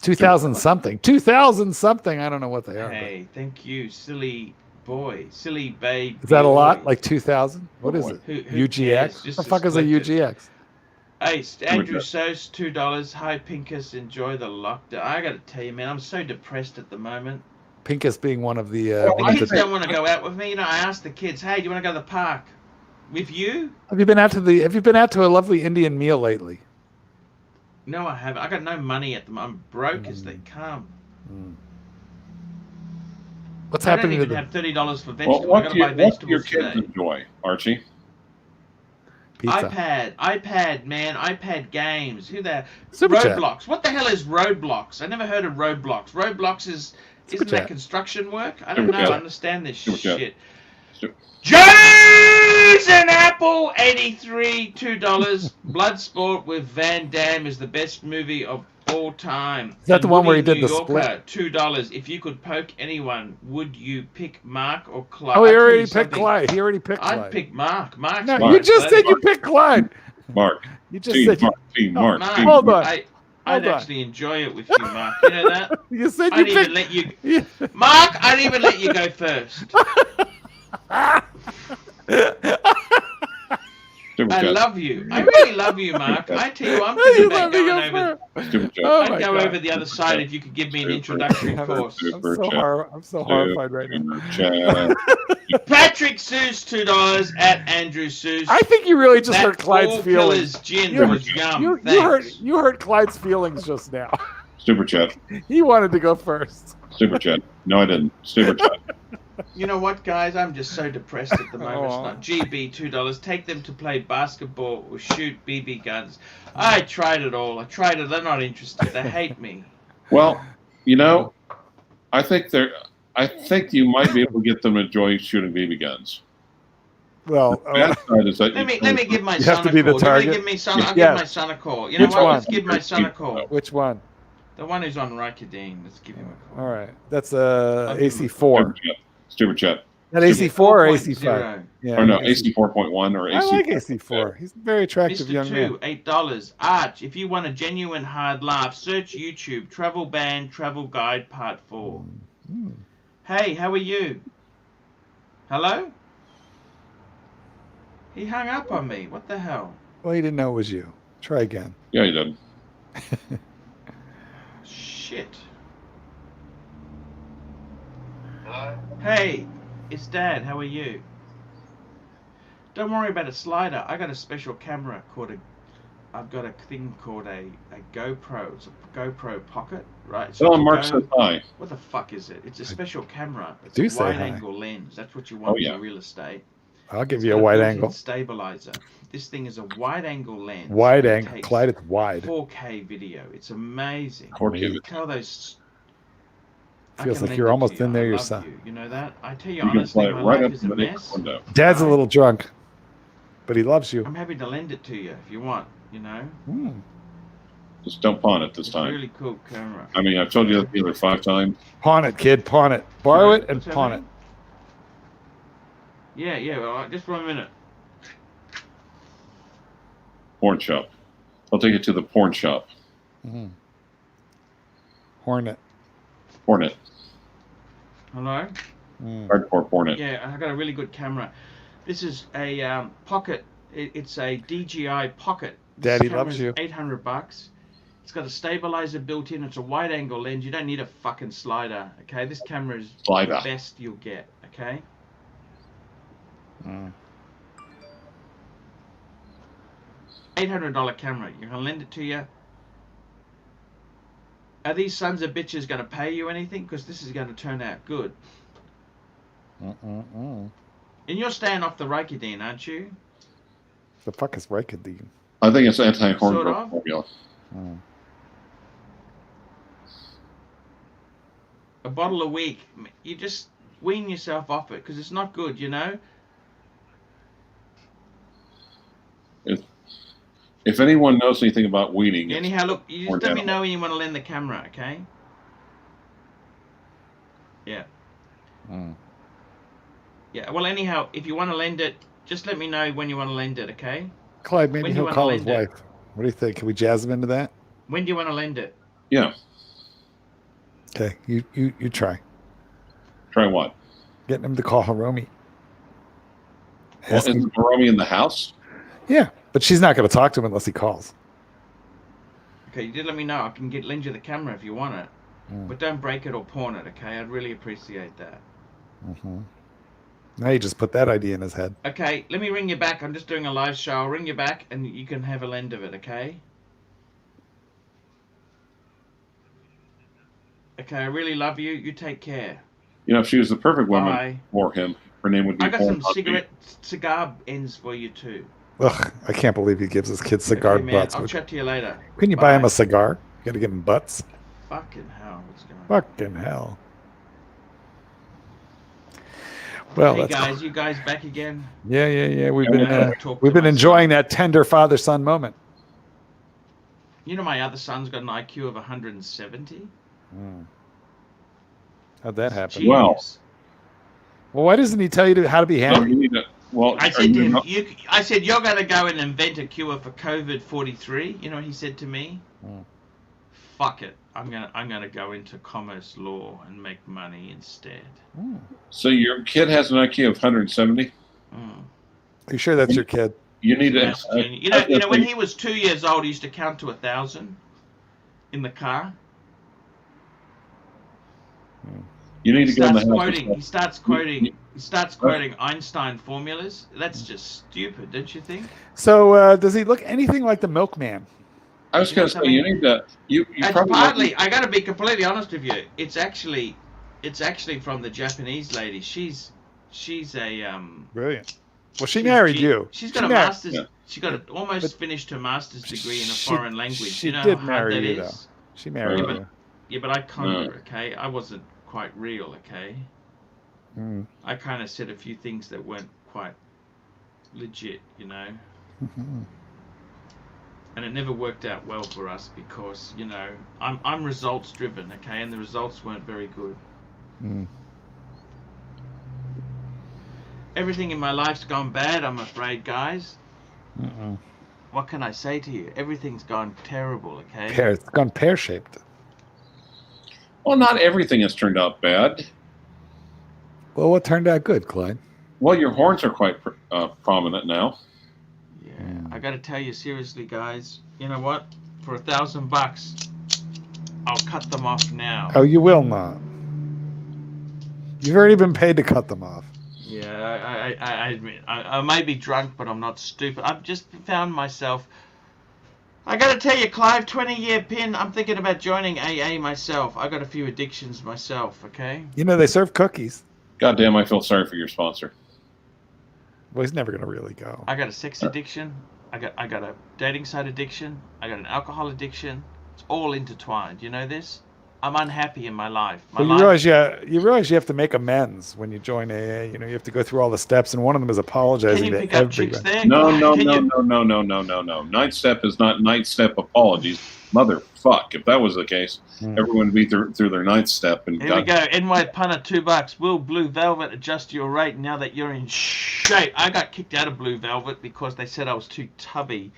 2000 something. 2000 something. I don't know what they are.
Hey, thank you, silly boy, silly babe.
Is that a lot? Like 2000? What is it? UGX? What the fuck is a UGX?
Hey, Andrew Sos, $2. Hi, Pinkus. Enjoy the lockdown. I got to tell you, man, I'm so depressed at the moment.
Pinkus being one of the.
The kids don't want to go out with me. You know, I asked the kids, "Hey, do you want to go to the park with you?"
Have you been out to a lovely Indian meal lately?
No, I haven't. I got no money at the moment. I'm broke as they come.
What's happening?
I don't even have $30 for vegetables.
What do your kids enjoy, Archie?
Pizza.
iPad, man. iPad games. Who the
Super
Roblox?
Chat.
What the hell is Roblox? I never heard of Roblox. Roblox isn't that construction work? I don't know. I understand this shit. Jones and Apple, 83, $2. Bloodsport with Van Damme is the best movie of all time.
Is that the one where he did the split?
$2. If you could poke anyone, would you pick Mark or Clyde?
Oh, he already picked Clyde.
I'd pick Mark.
No, you just said you picked Clyde.
Mark.
You just said
Mark.
Hold on.
I'd actually enjoy it with you, Mark. You know that?
You said
I'd even let you... Mark, I'd even let you go first. I love you. I really love you, Mark. I tell you, I'm thinking about going over. I'd go over the other side if you could give me an introductory course.
I'm so horrified right now.
Patrick Seuss, $2 at Andrew Seuss.
I think you really just hurt Clyde's feelings.
Gin was yum.
You hurt Clyde's feelings just now.
Super chat.
He wanted to go first.
Super chat. No, I didn't. Super chat.
You know what, guys? I'm just so depressed at the moment. It's not GB, $2. Take them to play basketball or shoot BB guns. I tried it all. They're not interested. They hate me.
Well, you know, I think you might be able to get them to enjoy shooting BB guns.
Well,
Bad side is that
Let me give my
You
son
have to
a
be the
call. Do you want to
target?
give me son? I'll
Yes.
give my son a call. You know
Which
what?
one?
Let's give my son a call.
which one?
The one who's on Rikadine. Let's give him a call.
All right. That's
I'll give him a
AC4.
Stupid chat.
That AC4 or AC5?
4.0.
Yeah.
Or no, AC 4.1 or AC.
I like AC4. He's a very attractive
Mr.
young man.
$8. Arch, if you want a genuine hard laugh, search YouTube. Travel Band, Travel Guide, Part 4. Hey, how are you? Hello? He hung up on me. What the hell?
Well, he didn't know it was you. Try again.
Yeah, he did.
Shit. Hey, it's Dad. How are you? Don't worry about a slider. I got a special camera called I've got a thing called a GoPro. It's a GoPro Pocket, right? So
Tell him Mark says hi.
What the fuck is it? It's a special camera. It's
do
a
say
wide
hi.
angle lens. That's what you want in real estate.
I'll give
It's
you a
got
wide
built-in
angle.
stabilizer. This thing is a wide angle lens.
Wide
It
angle.
takes
Clyde, it's wide.
4K video. It's amazing.
Amazing.
Tell those.
Feels
I can
like
lend
you're
it to
almost
you.
in there
I love
yourself.
You know that? I tell you
You can
honestly,
fly
my
it right
life
up
is
to
a
the next
mess.
window.
Dad's a little drunk, but he loves you.
I'm happy to lend it to you if you want. You know.
Just don't pawn it this
It's
time.
a really cool camera.
I mean, I've told you that either 5 times.
Pawn it, kid. Pawn it. Borrow it and
What's
pawn it.
happening? Yeah. Well, just 1 minute.
Porn shop. I'll take it to the porn shop.
Hornet.
Hornet.
Hello.
Hardcore Hornet.
Yeah, I got a really good camera. This is a pocket. It's a DJI Pocket.
Daddy
This
loves you.
camera's $800. It's got a stabilizer built in. It's a wide angle lens. You don't need a fucking slider. Okay, this camera is
Slider.
the best you'll get. Okay. $800 camera. You can lend it to you. Are these sons of bitches going to pay you anything? Because this is going to turn out good. And you're staying off the Rikadine, aren't you?
The fuck is Rikadine?
I think it's anti-horn
Sort
growth
of.
formula.
A bottle a week. You just wean yourself off it because it's not good, you know?
If anyone knows anything about weaning, it's
Anyhow, look, you just
Or
let me
animal.
know when you want to lend the camera, okay? Yeah. Yeah, well, anyhow, if you want to lend it, just let me know when you want to lend it, okay?
Clyde, maybe
When do you
he'll
wanna
call his
lend it?
wife. What do you think? Can we jazz him into that?
When do you want to lend it?
yeah.
Okay, you try.
Try what?
Getting him to call Hiromi.
Well,
Ask him-
isn't Hiromi in the house?
Yeah, but she's not going to talk to him unless he calls.
Okay, you did let me know. I can lend you the camera if you want it. But don't break it or pawn it, okay? I'd really appreciate that.
Now you just put that idea in his head.
Okay, let me ring you back. I'm just doing a live show. I'll ring you back and you can have a lend of it, okay? Okay, I really love you. You take care.
You know, if she was the perfect woman
Bye.
for him, her name would be
I got
Porn
some
Husband.
cigar ends for you too.
Ugh, I can't believe he gives his kids cigar
Okay, man.
butts.
I'll chat to you later.
Couldn't you buy him
Bye.
a cigar? You got to give him butts.
Fucking hell, what's going on?
Fucking hell. Well,
Hey
that's
guys, you guys back again?
yeah. We've
I'm
been
gonna talk
we've
to
been
my
enjoying that tender father-son moment.
You know my other son's got an IQ of 170?
How'd that happen?
Jeez.
Wow.
Well, why doesn't he tell you how to be
So
happy?
you need to, well,
I
are
said to
you
him,
not-
I said, you're going to go and invent a cure for COVID-43. You know what he said to me? Fuck it. I'm gonna go into commerce law and make money instead.
so your kid has an IQ of 170?
Are you sure that's your kid?
You need to.
That's genius. You know, when he was 2 years old, he used to count to 1,000 in the car.
You need to go in the house.
He starts quoting Einstein formulas. That's just stupid, don't you think?
So does he look anything like the milkman?
I was going to say, you need to. You
It's
probably.
partly. I got to be completely honest with you. It's actually from the Japanese lady. She's a
Brilliant. Well, she married you.
She's got a
married-
master's.
Yeah.
She got almost finished her master's degree in a
She-
foreign language.
she
You know
did
how hard
marry
that
you,
is?
though. She married
Yeah,
you.
Yeah, but I conned her, okay? I wasn't quite real, okay? I kind of said a few things that weren't quite legit, you know.
Mm-hmm.
And it never worked out well for us because, you know, I'm results driven, okay, and the results weren't very good.
Mm.
Everything in my life's gone bad, I'm afraid, guys.
Mm-mm.
What can I say to you? Everything's gone terrible, okay?
It's gone pear-shaped.
Well, not everything has turned out bad.
Well, what turned out good, Clyde?
Well, your horns are quite prominent now.
Yeah, I gotta tell you seriously, guys. You know what? For $1,000, I'll cut them off now.
Oh, you will not. You've already been paid to cut them off.
Yeah, I admit, I may be drunk, but I'm not stupid. I've just found myself. I gotta tell you, Clive, 20-year pin. I'm thinking about joining AA myself. I got a few addictions myself. Okay.
You know they serve cookies.
God damn, I feel sorry for your sponsor.
Well, he's never gonna really go.
I got a sex addiction. I got a dating site addiction. I got an alcohol addiction. It's all intertwined. You know this? I'm unhappy in my life.
Well, you realize you have to make amends when you join AA. You know, you have to go through all the steps, and one of them is apologizing
Can you
to
pick up chicks
everybody.
there?
No. Ninth step is not ninth step apologies. Motherfuck. If that was the case, everyone would be through their ninth step. And
Here we go. NY punter, $2. Will Blue Velvet adjust your rate now that you're in shape? I got kicked out of Blue Velvet because they said I was too tubby.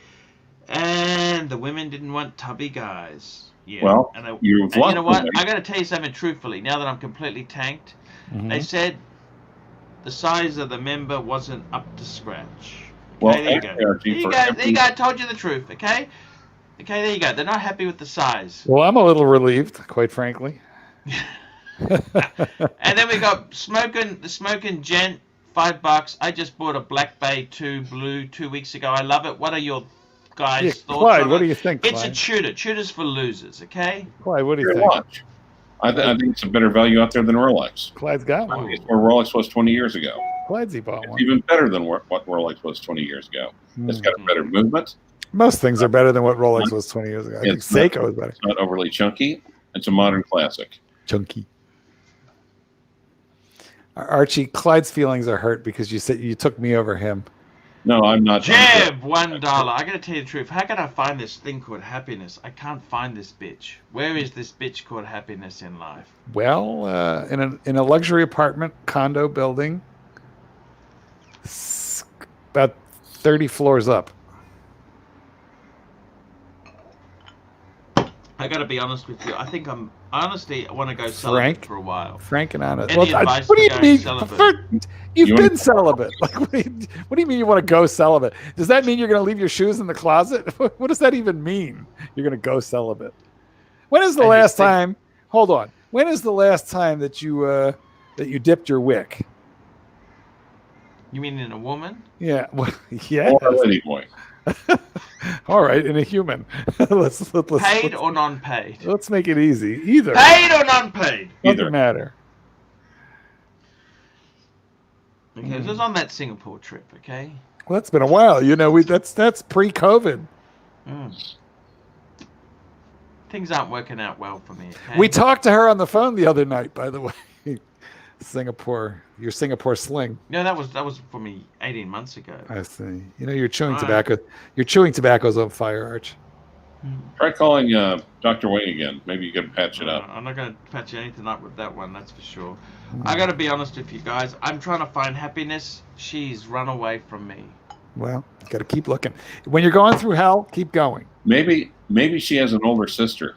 And the women didn't want tubby guys. Yeah.
Well,
you know what? I got to tell you something truthfully. Now that I'm completely tanked, they said the size of the member wasn't up to scratch. Okay,
well,
there you go. There you go. I told you the truth, okay? Okay, there you go. They're not happy with the size.
Well, I'm a little relieved, quite frankly.
And then we got the smoking gent, $5. I just bought a Black Bay 2 Blue 2 weeks ago. I love it. What are your guys' thoughts
Clyde,
on
what
it?
do you think,
It's
Clyde?
a tutor. Tutor's for losers, okay?
Clyde, what do you think?
Watch. I think it's a better value out there than Rolex.
Clyde's got one.
It's where Rolex was 20 years ago.
Clyde's bought
It's
one.
even better than what Rolex was 20 years ago. It's got a better movement.
Most things are better than what Rolex was 20 years ago. I think Seiko is better.
It's not overly chunky. It's a modern classic.
Chunky. Archie, Clyde's feelings are hurt because you said you took me over him.
No, I'm not.
Jeb, $1. I gotta tell you the truth. How can I find this thing called happiness? I can't find this bitch. Where is this bitch called happiness in life?
Well, in a luxury apartment condo building, about 30 floors up.
I gotta be honest with you. I think I honestly want to go celibate for a while.
Frank and honest.
Any advice
what do
for
you
going
mean?
celibate?
You've been celibate. Like, what do you mean you want to go celibate? Does that mean you're going to leave your shoes in the closet? What does that even mean? You're going to go celibate. When is the last time? Hold on. When is the last time that you dipped your wick?
You mean in a woman?
Yeah. Well, yeah.
Or a lady boy.
All right, in a human. let's
paid or non-paid?
Let's make it easy. Either.
Paid or non-paid?
Doesn't matter.
Okay, it was on that Singapore trip. Okay.
Well, that's been a while. You know, that's pre-COVID.
Things aren't working out well for me. Okay?
We talked to her on the phone the other night, by the way. Singapore, your Singapore sling.
No, that was for me 18 months ago.
I see. You know, you're chewing tobacco. You're chewing tobacco's on fire, Arch.
Try calling Dr. Wayne again. Maybe you can patch it up.
I'm not going to patch anything up with that one, that's for sure. I got to be honest with you guys. I'm trying to find happiness. She's run away from me.
Well, you got to keep looking. When you're going through hell, keep going.
Maybe she has an older sister.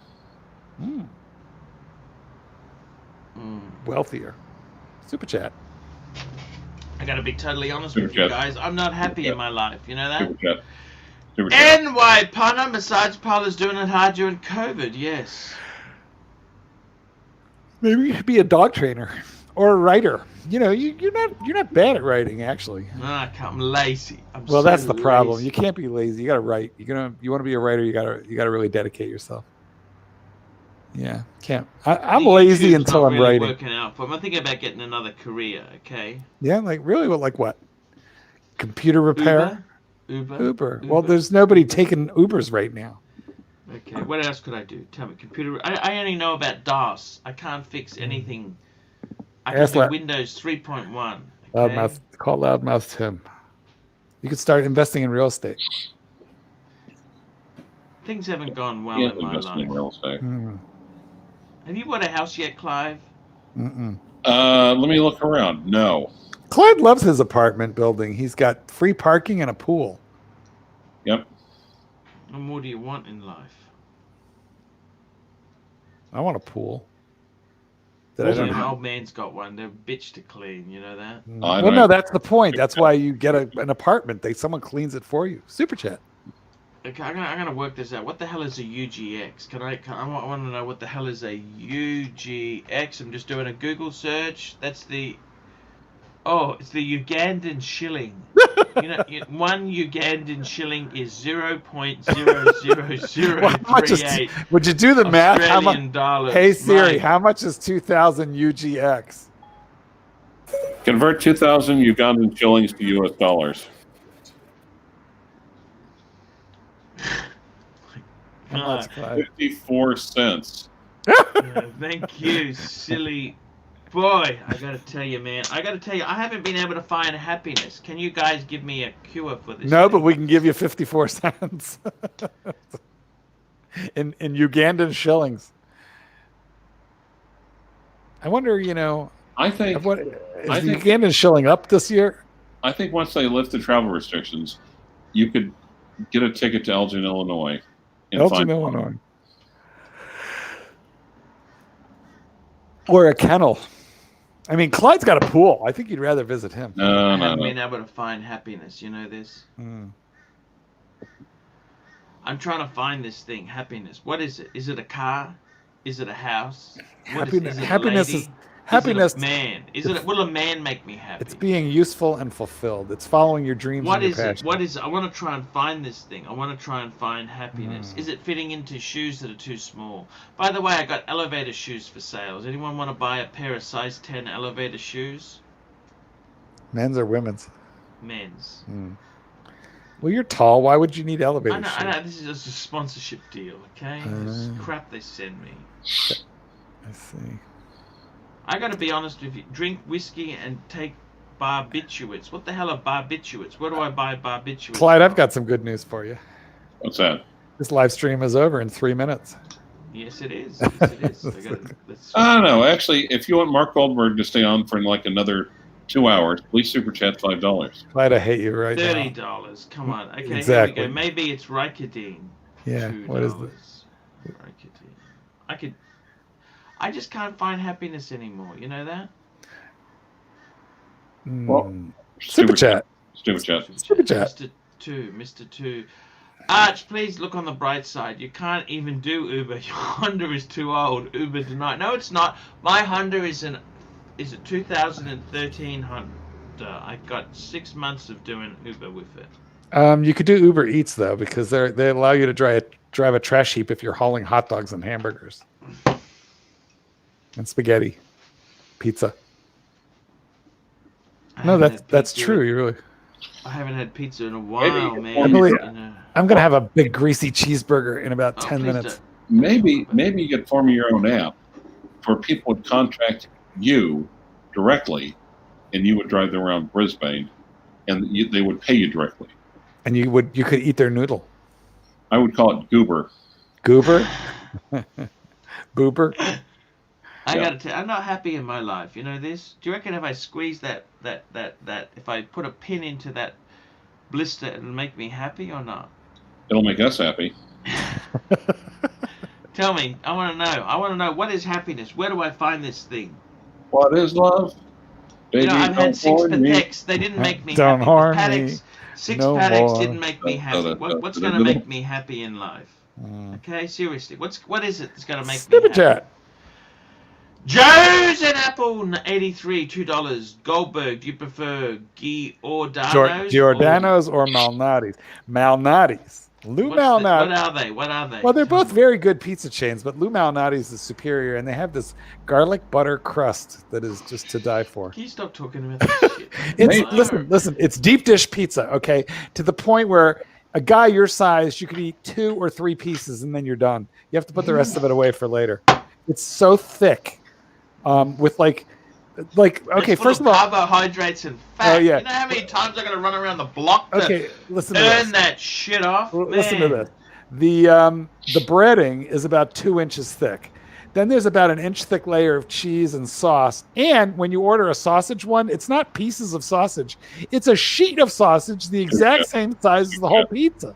Wealthier. Super chat.
I got to be totally honest with you guys. I'm not happy in my life. You know that?
Super chat.
NY punter, massage parlors doing it hard during COVID. Yes.
Maybe you could be a dog trainer or a writer. You know, you're not bad at writing, actually.
No, I'm lazy.
Well, that's the problem. You can't be lazy. You got to write. You want to be a writer. You got to really dedicate yourself. Yeah, can't. I'm lazy until I'm writing.
Working out for me. I'm thinking about getting another career. Okay.
Yeah, like really, like what? Computer repair.
Uber.
Well, there's nobody taking Ubers right now.
Okay, what else could I do? Tell me, computer. I only know about DOS. I can't fix anything. I can do Windows 3.1. Okay?
Loudmouth. Call Loudmouth Tim. You could start investing in real estate.
Things haven't gone well
Yeah,
in my
investing in
life.
real estate.
Have you bought a house yet, Clive?
Let me look around. No.
Clyde loves his apartment building. He's got free parking and a pool.
Yep.
What more do you want in life?
I want a pool.
My old man's got one. They're a bitch to clean. You know that?
Well, no, that's the point. That's why you get an apartment. Someone cleans it for you. Super chat.
Okay, I'm gonna work this out. What the hell is a UGX? I want to know what the hell is a UGX. I'm just doing a Google search. That's the... Oh, it's the Ugandan shilling. You know, 1 Ugandan shilling is 0.00038.
Would you do the math?
Australian dollars.
Hey Siri, how much is 2,000 UGX?
Convert 2,000 Ugandan shillings to US dollars.
How much,
54 cents.
Yeah, thank you, silly boy. I gotta tell you, man. I haven't been able to find happiness. Can you guys give me a cure for this?
No, but we can give you 54 cents in Ugandan shillings. I wonder,
I think
the Ugandan shilling up this year?
I think once they lift the travel restrictions, you could get a ticket to Elgin, Illinois.
Illinois. Or a kennel. I mean, Clyde's got a pool. I think you'd rather visit him.
I haven't been able to find happiness. You know this? I'm trying to find this thing, happiness. What is it? Is it a car? Is it a house?
Happiness is
happiness. Man, will a man make me happy?
It's being useful and fulfilled. It's following your dreams.
What
and
is
your
it?
passion.
What is it? I want to try and find this thing. I want to try and find happiness. Is it fitting into shoes that are too small? By the way, I got elevator shoes for sale. Does anyone want to buy a pair of size 10 elevator shoes?
Men's or women's?
Men's.
Well, you're tall. Why would you need elevator shoes?
I know. This is just a sponsorship deal, okay? This crap they send me.
I see.
I gotta be honest with you. Drink whiskey and take barbiturates. What the hell are barbiturates? Where do I buy barbiturates?
Clyde, I've got some good news for you.
What's that?
This live stream is over in 3 minutes.
Yes, it is. Yes, it is.
I don't know. Actually, if you want Mark Goldberg to stay on for like another 2 hours, please super chat $5.
Clyde, I hate you right now.
$30. Come on. Okay,
exactly.
Here we go. Maybe it's Ricodine.
Yeah.
$2.
What is this?
Ricodine. I just can't find happiness anymore. You know that?
Well,
Super chat.
Mr. 2. Arch, please look on the bright side. You can't even do Uber. Your Honda is too old. Uber denied. No, it's not. My Honda is a 2013 Honda. I got 6 months of doing Uber with it.
You could do Uber Eats though, because they allow you to drive a trash heap if you're hauling hot dogs and hamburgers. And spaghetti, pizza. No, that's true. You really.
I haven't had pizza in a while, man.
I'm gonna have a big greasy cheeseburger in about 10 minutes.
Maybe you could form your own app where people would contact you directly, and you would drive them around Brisbane, and they would pay you directly.
And you could eat their noodle.
I would call it Goober.
Goober. Boober.
I gotta tell you, I'm not happy in my life. You know this? Do you reckon if I squeeze that if I put a pin into that blister, it'll make me happy or not?
It'll make us happy.
Tell me. I want to know. I want to know, what is happiness? Where do I find this thing?
What is love? Baby,
I've had 6 Patex. They didn't make me
don't
happy.
Harm
Patex,
me
6
no
Patex
more.
didn't make me happy. What's going to make me happy in life? Okay, seriously. What is it that's going to make me happy?
Chat.
Joe's and Apple 83 $2. Goldberg, do you prefer
Giordano's or Malnati's? Malnati's. Lou Malnati.
What are they?
Well, they're both very good pizza chains, but Lou Malnati's is superior, and they have this garlic butter crust that is just to die for.
Can you stop talking about this shit?
Listen, it's deep dish pizza, okay? To the point where a guy your size, you could eat 2 or 3 pieces and then you're done. You have to put the rest of it away for later. It's so thick. With like Like, okay,
it's full
first
of
of all,
carbohydrates and fat.
Oh, yeah.
You know how many times I got to run around the block to
okay, listen to
earn
this.
that shit off?
Listen to
Man.
this. The breading is about 2 inches thick. Then there's about an inch thick layer of cheese and sauce. And when you order a sausage one, it's not pieces of sausage. It's a sheet of sausage the exact same size as the whole pizza.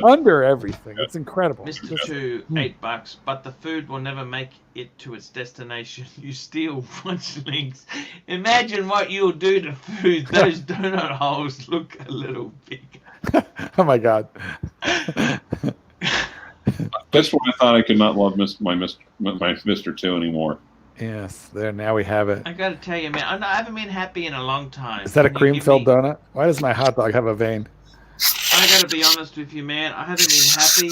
Under everything. It's incredible.
Mr. Two, $8, but the food will never make it to its destination. You steal fudgelings. Imagine what you'll do to food. Those donut holes look a little bigger.
Oh my God.
That's why I thought I could not love my Mr. 2 anymore.
Yes, there. Now we have it.
I got to tell you, man, I haven't been happy in a long time.
Is that a cream-filled donut? Why does my hot dog have a vein?
I got to be honest with you, man. I haven't been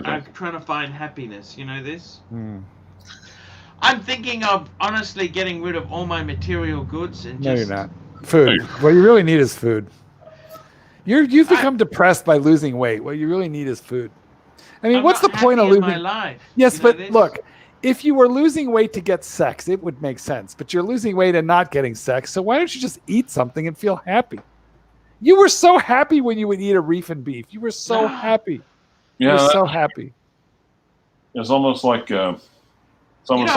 happy. I'm trying to find happiness. You know this? I'm thinking of honestly getting rid of all my material goods and just...
No, you're not. Food. What you really need is food. You've become depressed by losing weight. What you really need is food. I mean, what's the point of losing?
My life.
Yes, but look, if you were losing weight to get sex, it would make sense. But you're losing weight and not getting sex, so why don't you just eat something and feel happy? You were so happy when you would eat a reef and beef. You were so happy.
Yeah,
you were so happy.
It's almost like I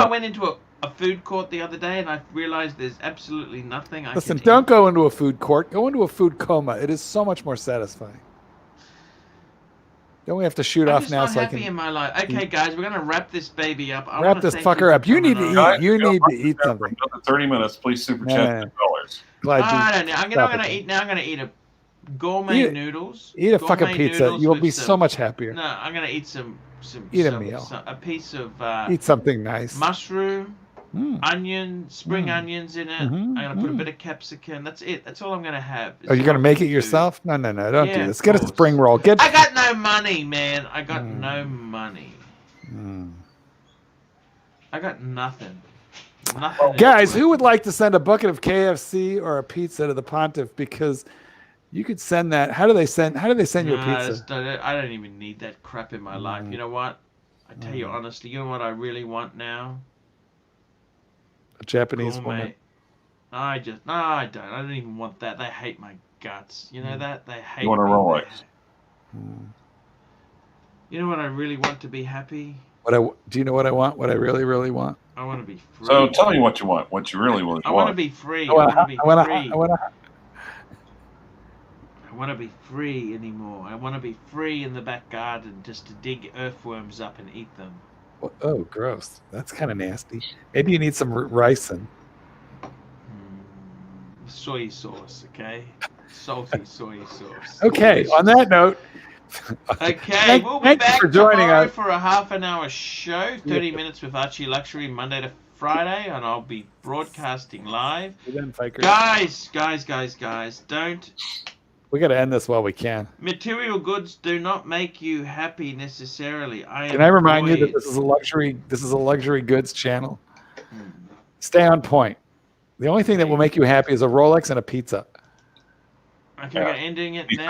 went into a food court the other day and I realized there's absolutely nothing I
Listen,
can
don't
eat.
go into a food court. Go into a food coma. It is so much more satisfying. Don't we have to shoot off now?
I'm just not happy in my life. Okay, guys, we're gonna wrap this baby up.
Wrap this fucker up. You need to eat. You need to eat something.
Another 30 minutes, please. Super chat $10.
I don't know. I'm gonna eat now. I'm gonna eat a gourmet noodles.
Eat a fucking pizza. You'll be so much happier.
No, I'm gonna eat a meal. A piece of
eat something nice.
Mushroom, spring onions in it. I'm gonna put a bit of capsicum. That's it. That's all I'm gonna have.
Oh, you're gonna make it yourself? No, don't do this. Get a spring roll.
I got no money, man. I got no money. I got nothing.
Guys, who would like to send a bucket of KFC or a pizza to the Pontiff? Because you could send that. How do they send you a pizza?
I don't even need that crap in my life. You know what? I tell you honestly, you know what I really want now?
A Japanese woman.
I don't. I don't even want that. They hate my guts. You know that? They hate
You want a Rolex?
You know what I really want to be happy?
Do you know what I want? What I really, really want?
I want to be free.
So tell me what you want. What you really want.
I want to be free. I want to be free anymore. I want to be free in the back garden just to dig earthworms up and eat them.
Oh, gross. That's kind of nasty. Maybe you need some ricin.
Soy sauce, okay? Salty soy sauce.
Okay, on that note.
Okay, we'll be back
for joining
tomorrow
us
for a half-an-hour show, 30 minutes with Archieluxury, Monday to Friday, and I'll be broadcasting live. Guys, don't...
We got to end this while we can.
Material goods do not make you happy necessarily.
Can I remind you that this is a luxury goods channel? Stay on point. The only thing that will make you happy is a Rolex and a pizza.
Okay, we're ending it now.